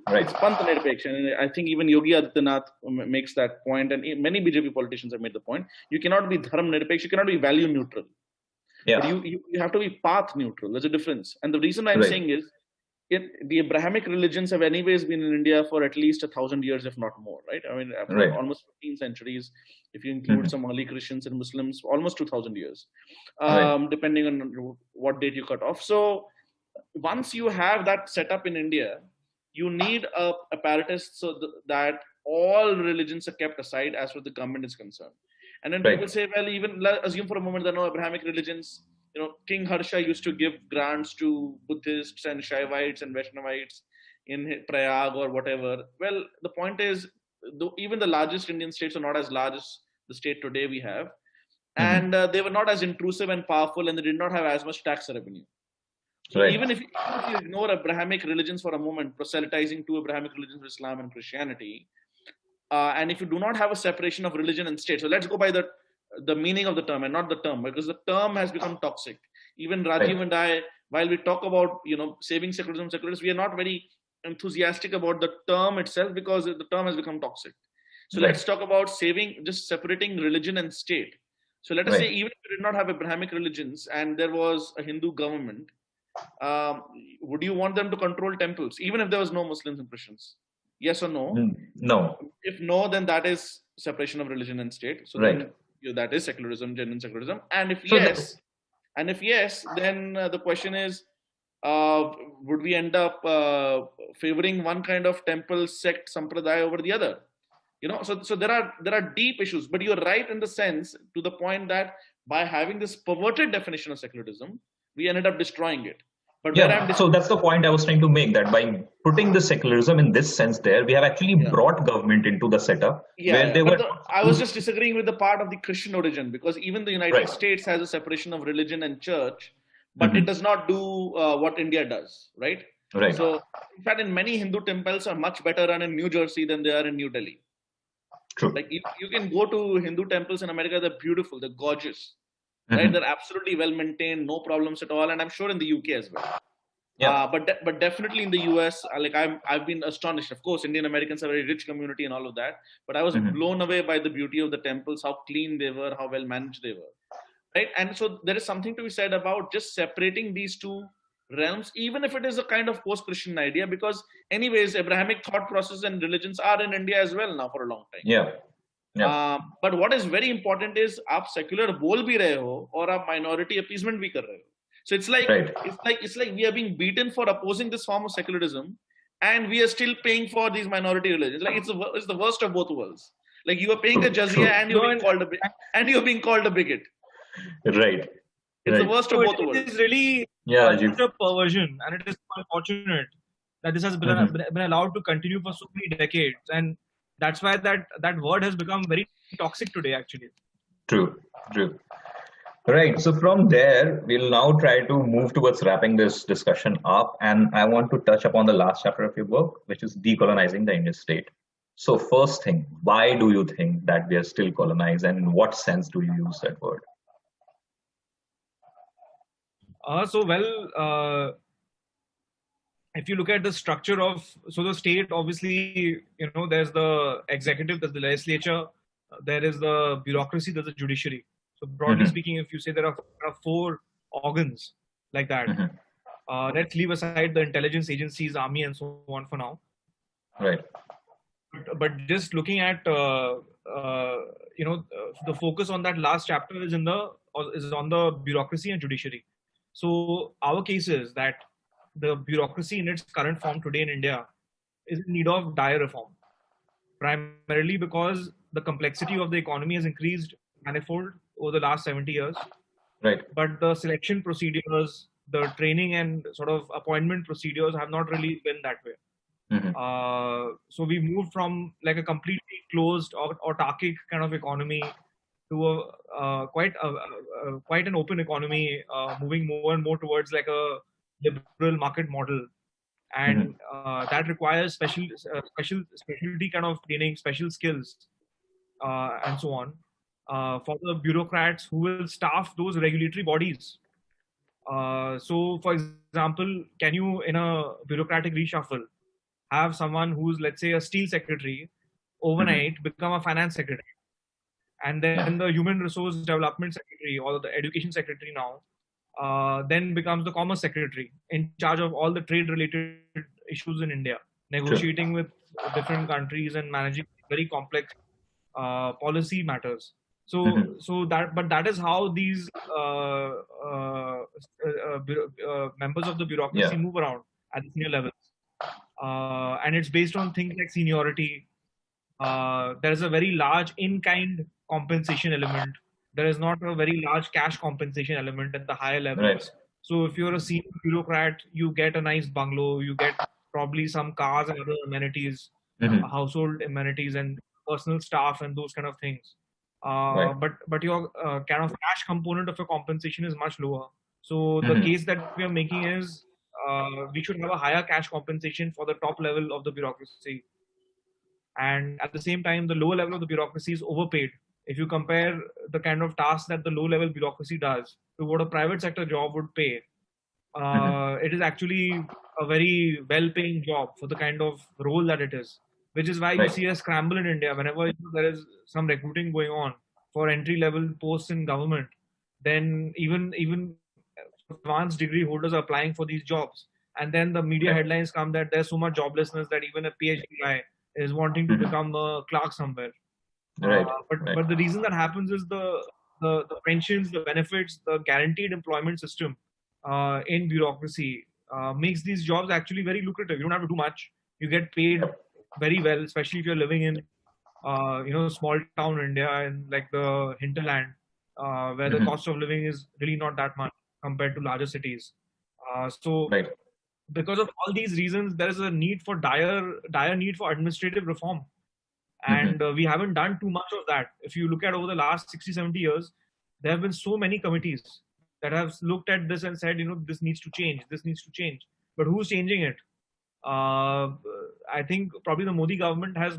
panth nirpeksh, and I think even Yogi Adityanath makes that point, and many BJP politicians have made the point. You cannot be dharm nirpeksh, you cannot be value neutral. Yeah. But you have to be path neutral. There's a difference. And the reason I'm saying is, the Abrahamic religions have anyways been in India for at least 1,000 years, if not more, right? I mean, almost 15 centuries, if you include some early Christians and Muslims, almost 2,000 years, depending on what date you cut off. So once you have that set up in India, you need a apparatus so that all religions are kept aside as far as the government is concerned. And then people say, well, even assume for a moment there are no Abrahamic religions. King Harsha used to give grants to Buddhists and Shaivites and Vaishnavites in Prayag or whatever. Well, the point is, even the largest Indian states are not as large as the state today we have. And they were not as intrusive and powerful, and they did not have as much tax revenue. So even if you ignore Abrahamic religions for a moment, proselytizing two Abrahamic religions, Islam and Christianity, and if you do not have a separation of religion and state, so let's go by the meaning of the term and not the term, because the term has become toxic. Even Rajeev and I, while we talk about saving secularism, we are not very enthusiastic about the term itself because the term has become toxic. So let's talk about just separating religion and state. So let us say even if we did not have Abrahamic religions and there was a Hindu government, would you want them to control temples, even if there was no Muslims and Christians? Yes or no? No. If no, then that is separation of religion and state. So then that is secularism, genuine secularism. And if yes, then the question is, would we end up favoring one kind of temple sect sampradaya over the other? So there are deep issues. But you're right in the sense, to the point that by having this perverted definition of secularism, we ended up destroying it. But so that's the point I was trying to make, that by putting the secularism in this sense there, we have actually brought government into the setup where they were. I was just disagreeing with the part of the Christian origin, because even the United States has a separation of religion and church, but it does not do what India does, right? So in fact, in many Hindu temples are much better run in New Jersey than they are in New Delhi. True. Like you can go to Hindu temples in America, they're beautiful, they're gorgeous. Right, they're absolutely well maintained, no problems at all, and I'm sure in the UK as well. But definitely in the US, like I've been astonished. Of course, Indian Americans are a very rich community and all of that, but I was blown away by the beauty of the temples, how clean they were, how well managed they were. Right, and so there is something to be said about just separating these two realms, even if it is a kind of post-Christian idea, because anyways, Abrahamic thought process and religions are in India as well now for a long time. But what is very important is आप secular बोल भी रहे हो और आप minority appeasement भी कर रहे हो. So it's like we are being beaten for opposing this form of secularism, and we are still paying for these minority religions. Like it's the worst of both worlds. Like you are paying the jizya and you're being called a bigot. Right. It's the worst of both worlds. It is really a perversion, and it is unfortunate that this has been allowed to continue for so many decades, and that's why that word has become very toxic today, actually. True. Right. So from there, we'll now try to move towards wrapping this discussion up. And I want to touch upon the last chapter of your book, which is decolonizing the Indian state. So first thing, why do you think that we are still colonized, and in what sense do you use that word? If you look at the structure of, so the state, obviously, there's the executive, there's the legislature, there is the bureaucracy, there's the judiciary. So broadly speaking, if you say there are four organs like that, let's leave aside the intelligence agencies, army, and so on for now. Right. But just looking at, the focus on that last chapter is on the bureaucracy and judiciary. So our case is that the bureaucracy in its current form today in India is in need of dire reform, primarily because the complexity of the economy has increased manifold over the last 70 years. Right. But the selection procedures, the training and sort of appointment procedures have not really been that way. So we moved from like a completely closed or autarkic kind of economy to quite an open economy, moving more and more towards like a liberal market model, and that requires specialty kind of training, special skills, and so on, for the bureaucrats who will staff those regulatory bodies. So, for example, can you, in a bureaucratic reshuffle, have someone who's, let's say, a steel secretary overnight become a finance secretary, and then the human resource development secretary or the education secretary now then becomes the commerce secretary in charge of all the trade related issues in India, negotiating with different countries and managing very complex policy matters. So that is how these members of the bureaucracy move around at the senior levels, and it's based on things like seniority. There is a very large in-kind compensation element. There is not a very large cash compensation element at the higher levels. Right. So if you're a senior bureaucrat, you get a nice bungalow, you get probably some cars and other amenities, household amenities and personal staff and those kind of things. But your kind of cash component of your compensation is much lower. So the case that we are making is we should have a higher cash compensation for the top level of the bureaucracy. And at the same time, the lower level of the bureaucracy is overpaid. If you compare the kind of tasks that the low level bureaucracy does to what a private sector job would pay, it is actually a very well paying job for the kind of role that it is, which is why you see a scramble in India whenever there is some recruiting going on for entry level posts in government. Then even advanced degree holders are applying for these jobs, and then the media headlines come that there's so much joblessness that even a PhD guy is wanting to become a clerk somewhere. But the reason that happens is the pensions, the benefits, the guaranteed employment system in bureaucracy makes these jobs actually very lucrative. You don't have to do much. You get paid very well, especially if you're living in small town India and like the hinterland, where the cost of living is really not that much compared to larger cities. Because of all these reasons, there is a need for dire need for administrative reform. And we haven't done too much of that. If you look at over the last 60, 70 years, there have been so many committees that have looked at this and said, this needs to change, this needs to change. But who's changing it? I think probably the Modi government has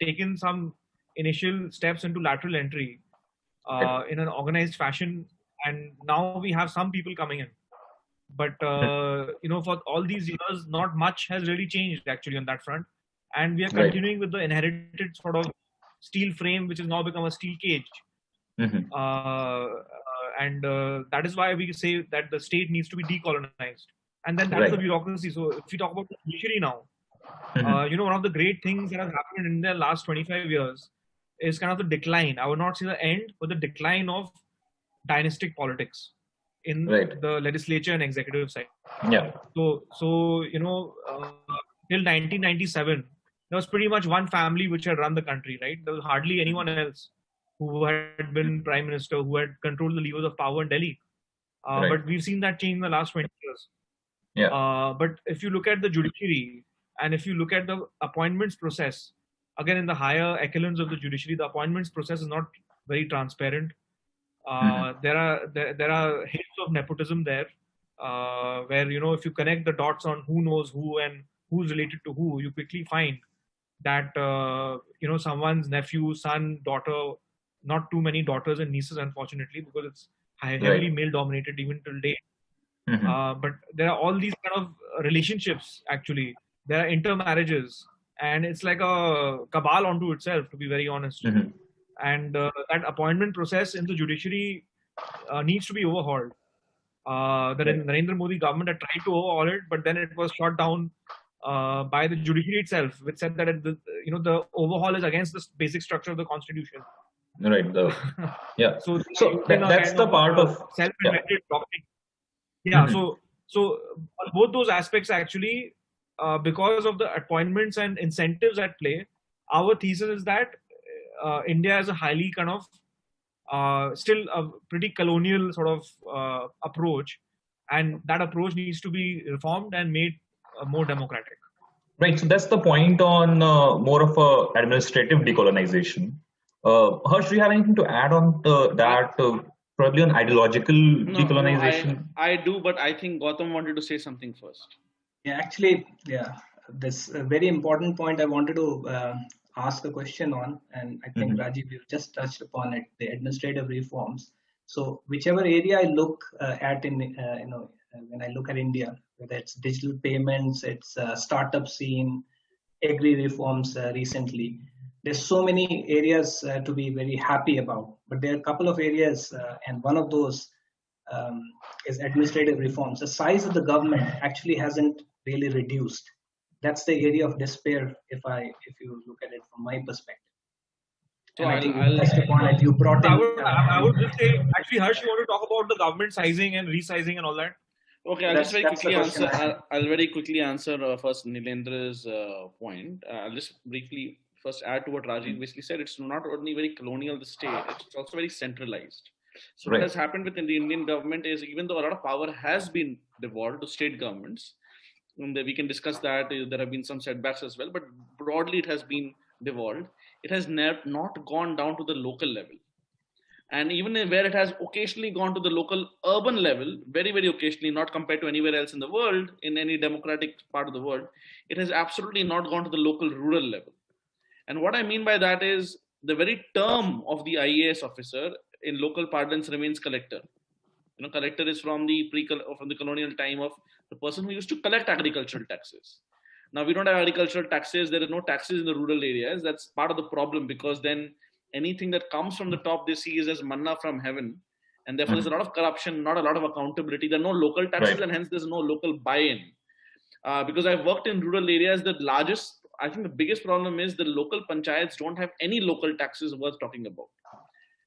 taken some initial steps into lateral entry in an organized fashion. And now we have some people coming in. But, for all these years, not much has really changed actually on that front. And we are continuing with the inherited sort of steel frame, which has now become a steel cage. And that is why we say that the state needs to be decolonized. And then that's the bureaucracy. So if we talk about the judiciary now, one of the great things that has happened in the last 25 years is kind of the decline. I would not say the end, but the decline of dynastic politics in the legislature and executive side. So till 1997, there was pretty much one family which had run the country, right? There was hardly anyone else who had been prime minister, who had controlled the levers of power in Delhi. But we've seen that change in the last 20 years. But if you look at the judiciary and if you look at the appointments process, again, in the higher echelons of the judiciary, the appointments process is not very transparent. There are hints of nepotism there, where if you connect the dots on who knows who and who's related to who, you quickly find that someone's nephew, son, daughter. Not too many daughters and nieces, unfortunately, because it's heavily male dominated even till date. But there are all these kind of relationships. Actually, there are intermarriages, and it's like a cabal onto itself, to be very honest. And that appointment process in the judiciary needs to be overhauled. The Narendra Modi government had tried to overhaul it, but then it was shot down by the judiciary itself, which said that the overhaul is against the basic structure of the constitution. Right. Yeah. So that's the part of self-invented doctrine. Yeah. So on both those aspects, actually, because of the appointments and incentives at play, our thesis is that India is a highly kind of still a pretty colonial sort of approach, and that approach needs to be reformed and made more democratic. Right. So that's the point on more of a administrative decolonization. Harsh, do you have anything to add on that? Probably on ideological decolonization. No, I do, but I think Gautam wanted to say something first. Yeah, actually, this very important point I wanted to ask a question on, and I think Rajeev, you just touched upon it: the administrative reforms. So, whichever area I look at in when I look at India, whether it's digital payments, it's startup scene, agri reforms recently. There's so many areas to be very happy about, but there are a couple of areas, and one of those is administrative reforms. The size of the government actually hasn't really reduced. That's the area of despair, if you look at it from my perspective. So I think you brought in. I would just say, actually, Harsh, you want to talk about the government sizing and resizing and all that? Okay, I'll just very quickly answer. I'll very quickly answer first Nilendra's point. I'll just briefly first add to what Rajeev basically said. It's not only very colonial, the state, it's also very centralized. So what has happened within the Indian government is, even though a lot of power has been devolved to state governments, and we can discuss that, there have been some setbacks as well, but broadly it has been devolved. It has not gone down to the local level. And even where it has occasionally gone to the local urban level, very, very occasionally, not compared to anywhere else in the world, in any democratic part of the world, it has absolutely not gone to the local rural level. And what I mean by that is, the very term of the IAS officer in local parlance remains collector. Collector is from the colonial time of the person who used to collect agricultural taxes. Now we don't have agricultural taxes. There are no taxes in the rural areas. That's part of the problem, because then anything that comes from the top they see is as manna from heaven, and therefore there's a lot of corruption, not a lot of accountability. There are no local taxes, and hence there's no local buy-in. Because I've worked in rural areas, I think the biggest problem is the local panchayats don't have any local taxes worth talking about.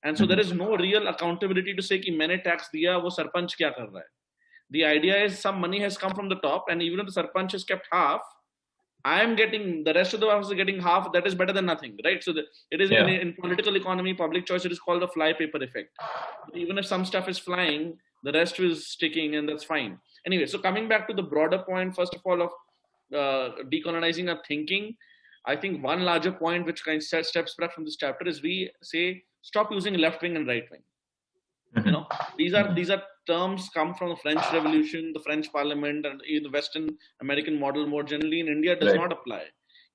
And so there is no real accountability to say ki maine tax diya, wo sarpanch kya kar raha hai. The idea is some money has come from the top, and even if the sarpanch has kept half, I am getting, the rest of the house is getting half. That is better than nothing, right? So it is in political economy, public choice, it is called the fly paper effect. Even if some stuff is flying, the rest is sticking, and that's fine. Anyway, so coming back to the broader point, first of all, of decolonizing our thinking, I think one larger point which kind of steps back from this chapter is, we say stop using left wing and right wing. These are terms come from the French Revolution, the French Parliament, and the Western American model more generally. In India, does not apply.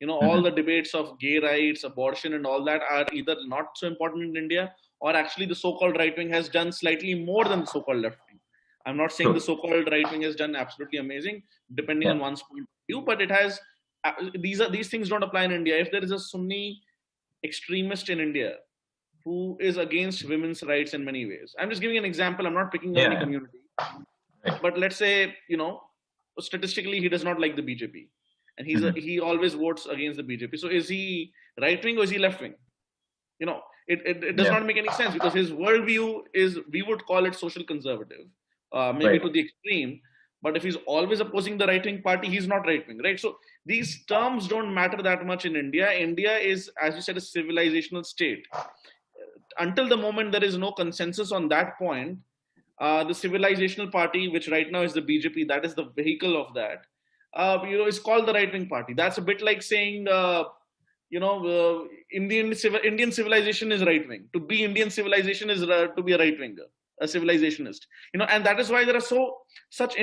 All the debates of gay rights, abortion, and all that are either not so important in India, or actually the so-called right wing has done slightly more than the so-called left wing. I'm not saying the so-called right wing has done absolutely amazing, depending on one's point of view, but it has. These things don't apply in India. If there is a Sunni extremist in India who is against women's rights in many ways, I'm just giving an example. I'm not picking on any community, but let's say statistically he does not like the BJP, and he always votes against the BJP. So is he right wing or is he left wing? It does not make any sense, because his worldview is, we would call it social conservative, maybe to the extreme. But if he's always opposing the right-wing party, he's not right-wing, right? So these terms don't matter that much in India. India is, as you said, a civilizational state. Until the moment there is no consensus on that point, the civilizational party, which right now is the BJP, that is the vehicle of that, is called the right-wing party. That's a bit like saying Indian civilization is right wing. To be Indian civilization is to be a right winger, a civilizationist. And that is why there are such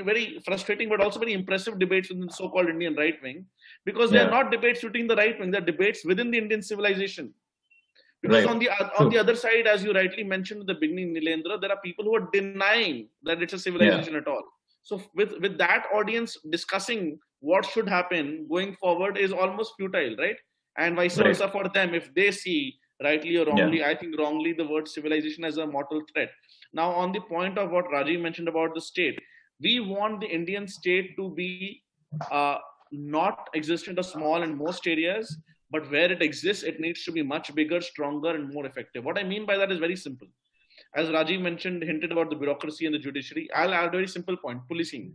very frustrating but also very impressive debates within the so-called Indian right wing, because they are not debates between the right wing; they're debates within the Indian civilization. Because on the other side, as you rightly mentioned at the beginning, Nilendra, there are people who are denying that it's a civilization at all. So with that audience discussing what should happen going forward is almost futile, right? And vice versa for them, if they see rightly or wrongly, I think wrongly, the word civilization as a mortal threat. Now, on the point of what Rajeev mentioned about the state, we want the Indian state to be not existent or small in most areas, but where it exists, it needs to be much bigger, stronger, and more effective. What I mean by that is very simple. As Rajeev hinted about the bureaucracy and the judiciary, I'll add a very simple point: policing.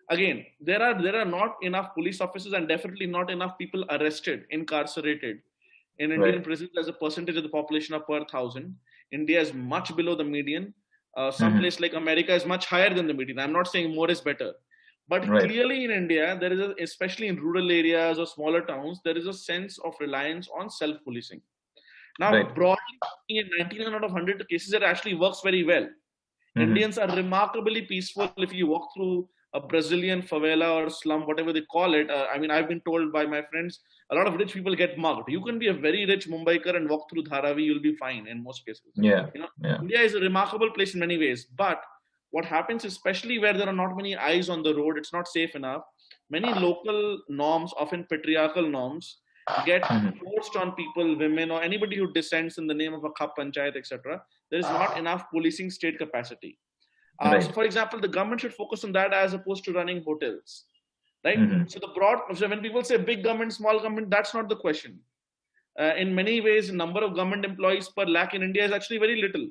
Again, there are not enough police officers and definitely not enough people arrested, incarcerated in Indian prisons as a percentage of the population of per 1,000. India is much below the median. Some place like America is much higher than the median. I'm not saying more is better. But clearly in India, there is especially in rural areas or smaller towns, there is a sense of reliance on self-policing. Now, broadly, in 99 out of 100 cases, it actually works very well. Indians are remarkably peaceful. If you walk through a Brazilian favela or slum, whatever they call it, I've been told by my friends, a lot of rich people get mugged. You can be a very rich Mumbaiker and walk through Dharavi, you'll be fine in most cases. India is a remarkable place in many ways, but what happens, especially where there are not many eyes on the road, it's not safe enough. Many local norms, often patriarchal norms, get forced on people, women, or anybody who dissents in the name of a khap panchayat, etc. There is not enough policing state capacity. So, for example, the government should focus on that as opposed to running hotels, right? So when people say big government, small government, that's not the question. In many ways, the number of government employees per lakh in India is actually very little.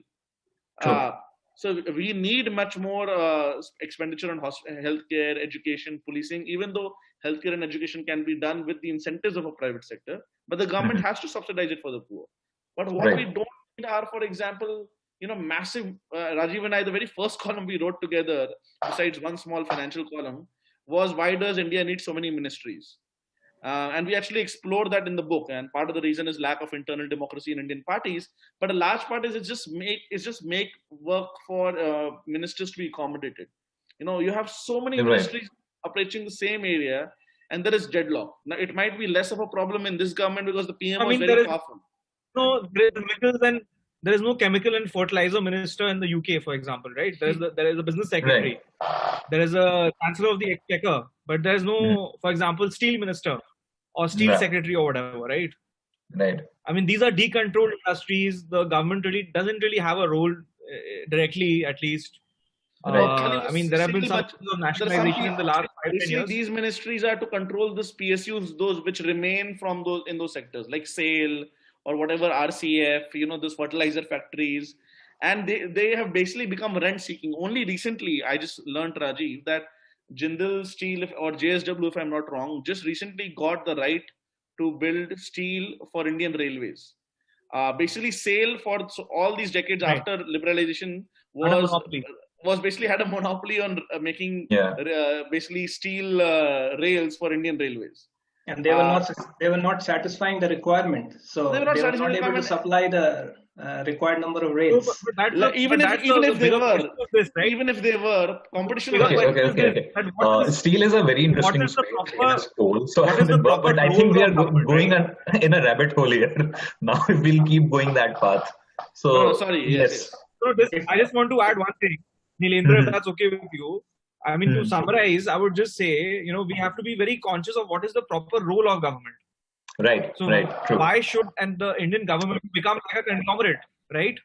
So we need much more expenditure on healthcare, education, policing, even though healthcare and education can be done with the incentives of a private sector, but the government has to subsidize it for the poor. But what we don't need are, for example, massive, Rajeev and I, the very first column we wrote together, besides one small financial column, was why does India need so many ministries? And we actually explored that in the book. And part of the reason is lack of internal democracy in Indian parties. But a large part is it's just make work for ministers to be accommodated. You have so many ministries approaching the same area, and there is deadlock. Now, it might be less of a problem in this government because the PM was very powerful. There is no chemical and fertilizer minister in the UK, for example, right? There is a business secretary. There is a chancellor of the exchequer, but there is no, for example, steel minister or steel secretary or whatever, right? These are decontrolled industries. The government doesn't really have a role directly, at least. There have been some of nationalization in the last 5 years. These ministries are to control these PSUs, those which remain from those sectors, like SAIL or whatever, RCF, those fertilizer factories. And they have basically become rent-seeking. Only recently, I just learned, Rajeev, that Jindal Steel or JSW, if I'm not wrong, just recently got the right to build steel for Indian Railways. Basically, SAIL for all these decades after liberalization was basically had a monopoly on making basically steel rails for Indian Railways. And they were not satisfying the requirement, so they were not able to supply the required number of rails. Even if they were, competition. Okay. Steel is a very interesting space. So but I think we are going in a rabbit hole here. Now we'll keep going that path. So yes. I just want to add one thing, Nilendra, if that's okay with you. To summarize, I would just say, we have to be very conscious of what is the proper role of government. True. Why should the Indian government become like a conglomerate, right?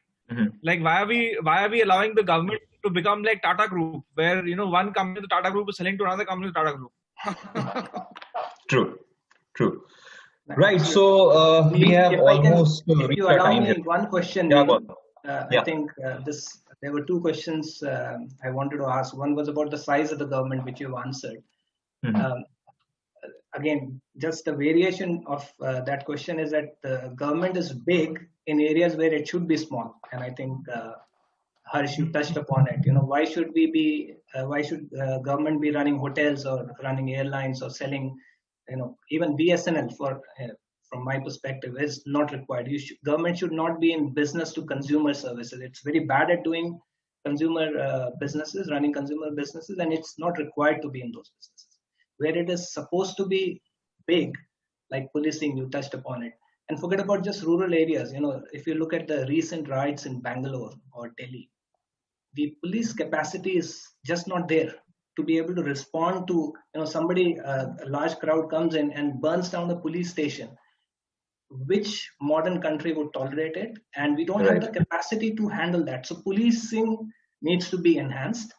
Like, why are we allowing the government to become like Tata Group, where one company, the Tata Group, is selling to another company, the Tata Group? True. Right. So we have almost reached our time here. One question. I think there were two questions I wanted to ask. One was about the size of the government, which you've answered. Again, just the variation of that question is that the government is big in areas where it should be small. And I think Harsh, you touched upon it. Why should government be running hotels or running airlines or selling, even BSNL for from my perspective, is not required. Government should not be in business to consumer services. It's very bad at doing consumer businesses, running consumer businesses, and it's not required to be in those businesses. Where it is supposed to be big, like policing, you touched upon it. And forget about just rural areas. If you look at the recent riots in Bangalore or Delhi, the police capacity is just not there to be able to respond to, somebody, a large crowd comes in and burns down the police station. Which modern country would tolerate it? And we don't have the capacity to handle that. So policing needs to be enhanced,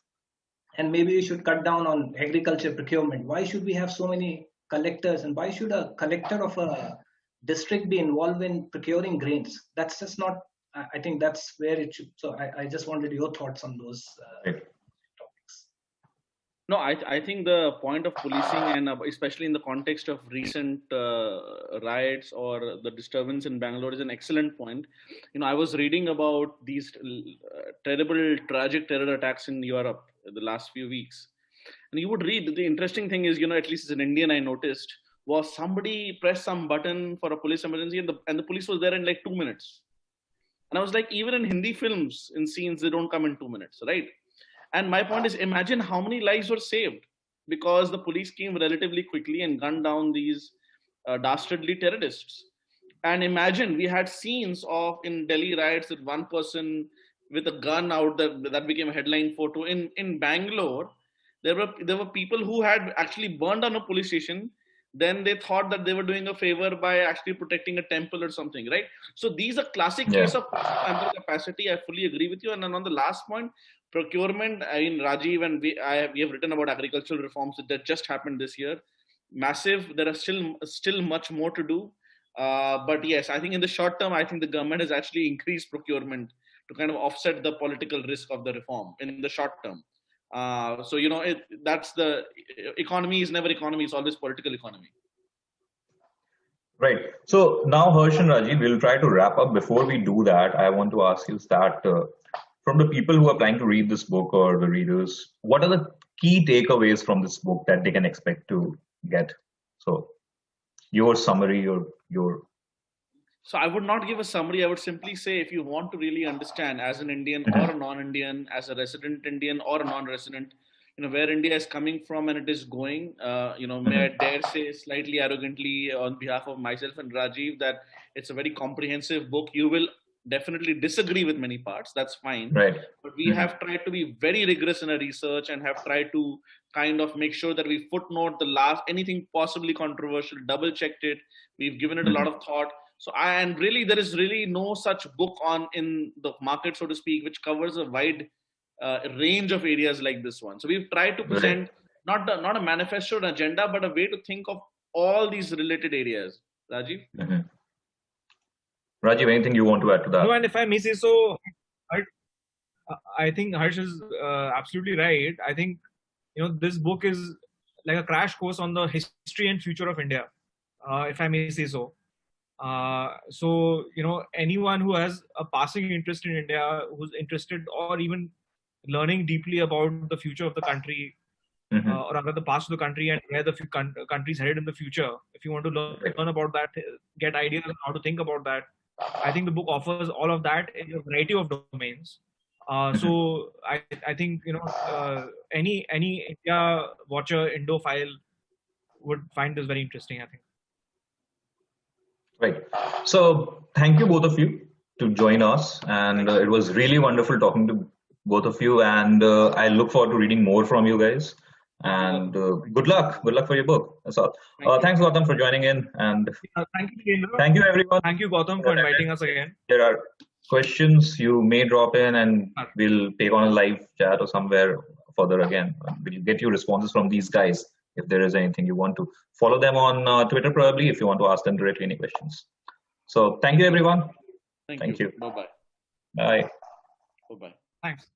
and maybe we should cut down on agriculture procurement. Why should we have so many collectors, and why should a collector of a district be involved in procuring grains? That's just not, I think that's where it should. So I just wanted your thoughts on those topics. No, I think the point of policing, and especially in the context of recent riots or the disturbance in Bangalore, is an excellent point. I was reading about these terrible, tragic terror attacks in Europe in the last few weeks. And you would read, the interesting thing is, at least as an Indian, I noticed, was somebody pressed some button for a police emergency, and the police was there in like 2 minutes. And I was like, even in Hindi films, in scenes, they don't come in 2 minutes, right? And my point is, imagine how many lives were saved because the police came relatively quickly and gunned down these dastardly terrorists. And imagine, we had scenes of in Delhi riots that one person with a gun out that became a headline photo. In Bangalore, there were people who had actually burned down a police station. Then they thought that they were doing a favor by actually protecting a temple or something, right? So these are classic case of under capacity. I fully agree with you. And then on the last point, procurement, Rajeev and we have written about agricultural reforms that just happened this year. Massive. There are still much more to do. But yes, I think in the short term, I think the government has actually increased procurement to kind of offset the political risk of the reform in the short term. So that's the economy is never economy; it's always political economy. Right. So now, Harsh and Rajeev, we'll try to wrap up. Before we do that, I want to ask you that from the people who are planning to read this book or the readers, what are the key takeaways from this book that they can expect to get? So, your summary, your. So I would not give a summary. I would simply say, if you want to really understand as an Indian or a non-Indian, as a resident Indian or a non-resident, where India is coming from and it is going, may I dare say slightly arrogantly on behalf of myself and Rajeev that it's a very comprehensive book. You will definitely disagree with many parts. That's fine. Right. But we have tried to be very rigorous in our research and have tried to kind of make sure that we footnote anything possibly controversial, double checked it. We've given it a lot of thought. So, and really, there is really no such book in the market, so to speak, which covers a wide range of areas like this one. So we've tried to present not a manifesto, an agenda, but a way to think of all these related areas. Rajeev? Rajeev, anything you want to add to that? No, and if I may say so, I think Harsh is absolutely right. I think, this book is like a crash course on the history and future of India, if I may say so. So, anyone who has a passing interest in India, who's interested or even learning deeply about the future of the country, or rather the past of the country and where the country's headed in the future, if you want to learn about that, get ideas on how to think about that, I think the book offers all of that in a variety of domains. So I think, any India watcher, Indophile would find this very interesting, I think. Right. So thank you both of you to join us, and it was really wonderful talking to both of you, and I look forward to reading more from you guys, and good luck for your book. That's all. Thanks Gautam for joining in, and thank you, Kendra. Thank you everyone. Thank you Gautam for inviting us again. There are questions you may drop in and we'll take on a live chat or somewhere further again. We'll get you responses from these guys. If there is anything you want to follow them on Twitter, probably, if you want to ask them directly any questions. So thank you, everyone. Thank you. Bye-bye. Bye. Bye-bye. Thanks.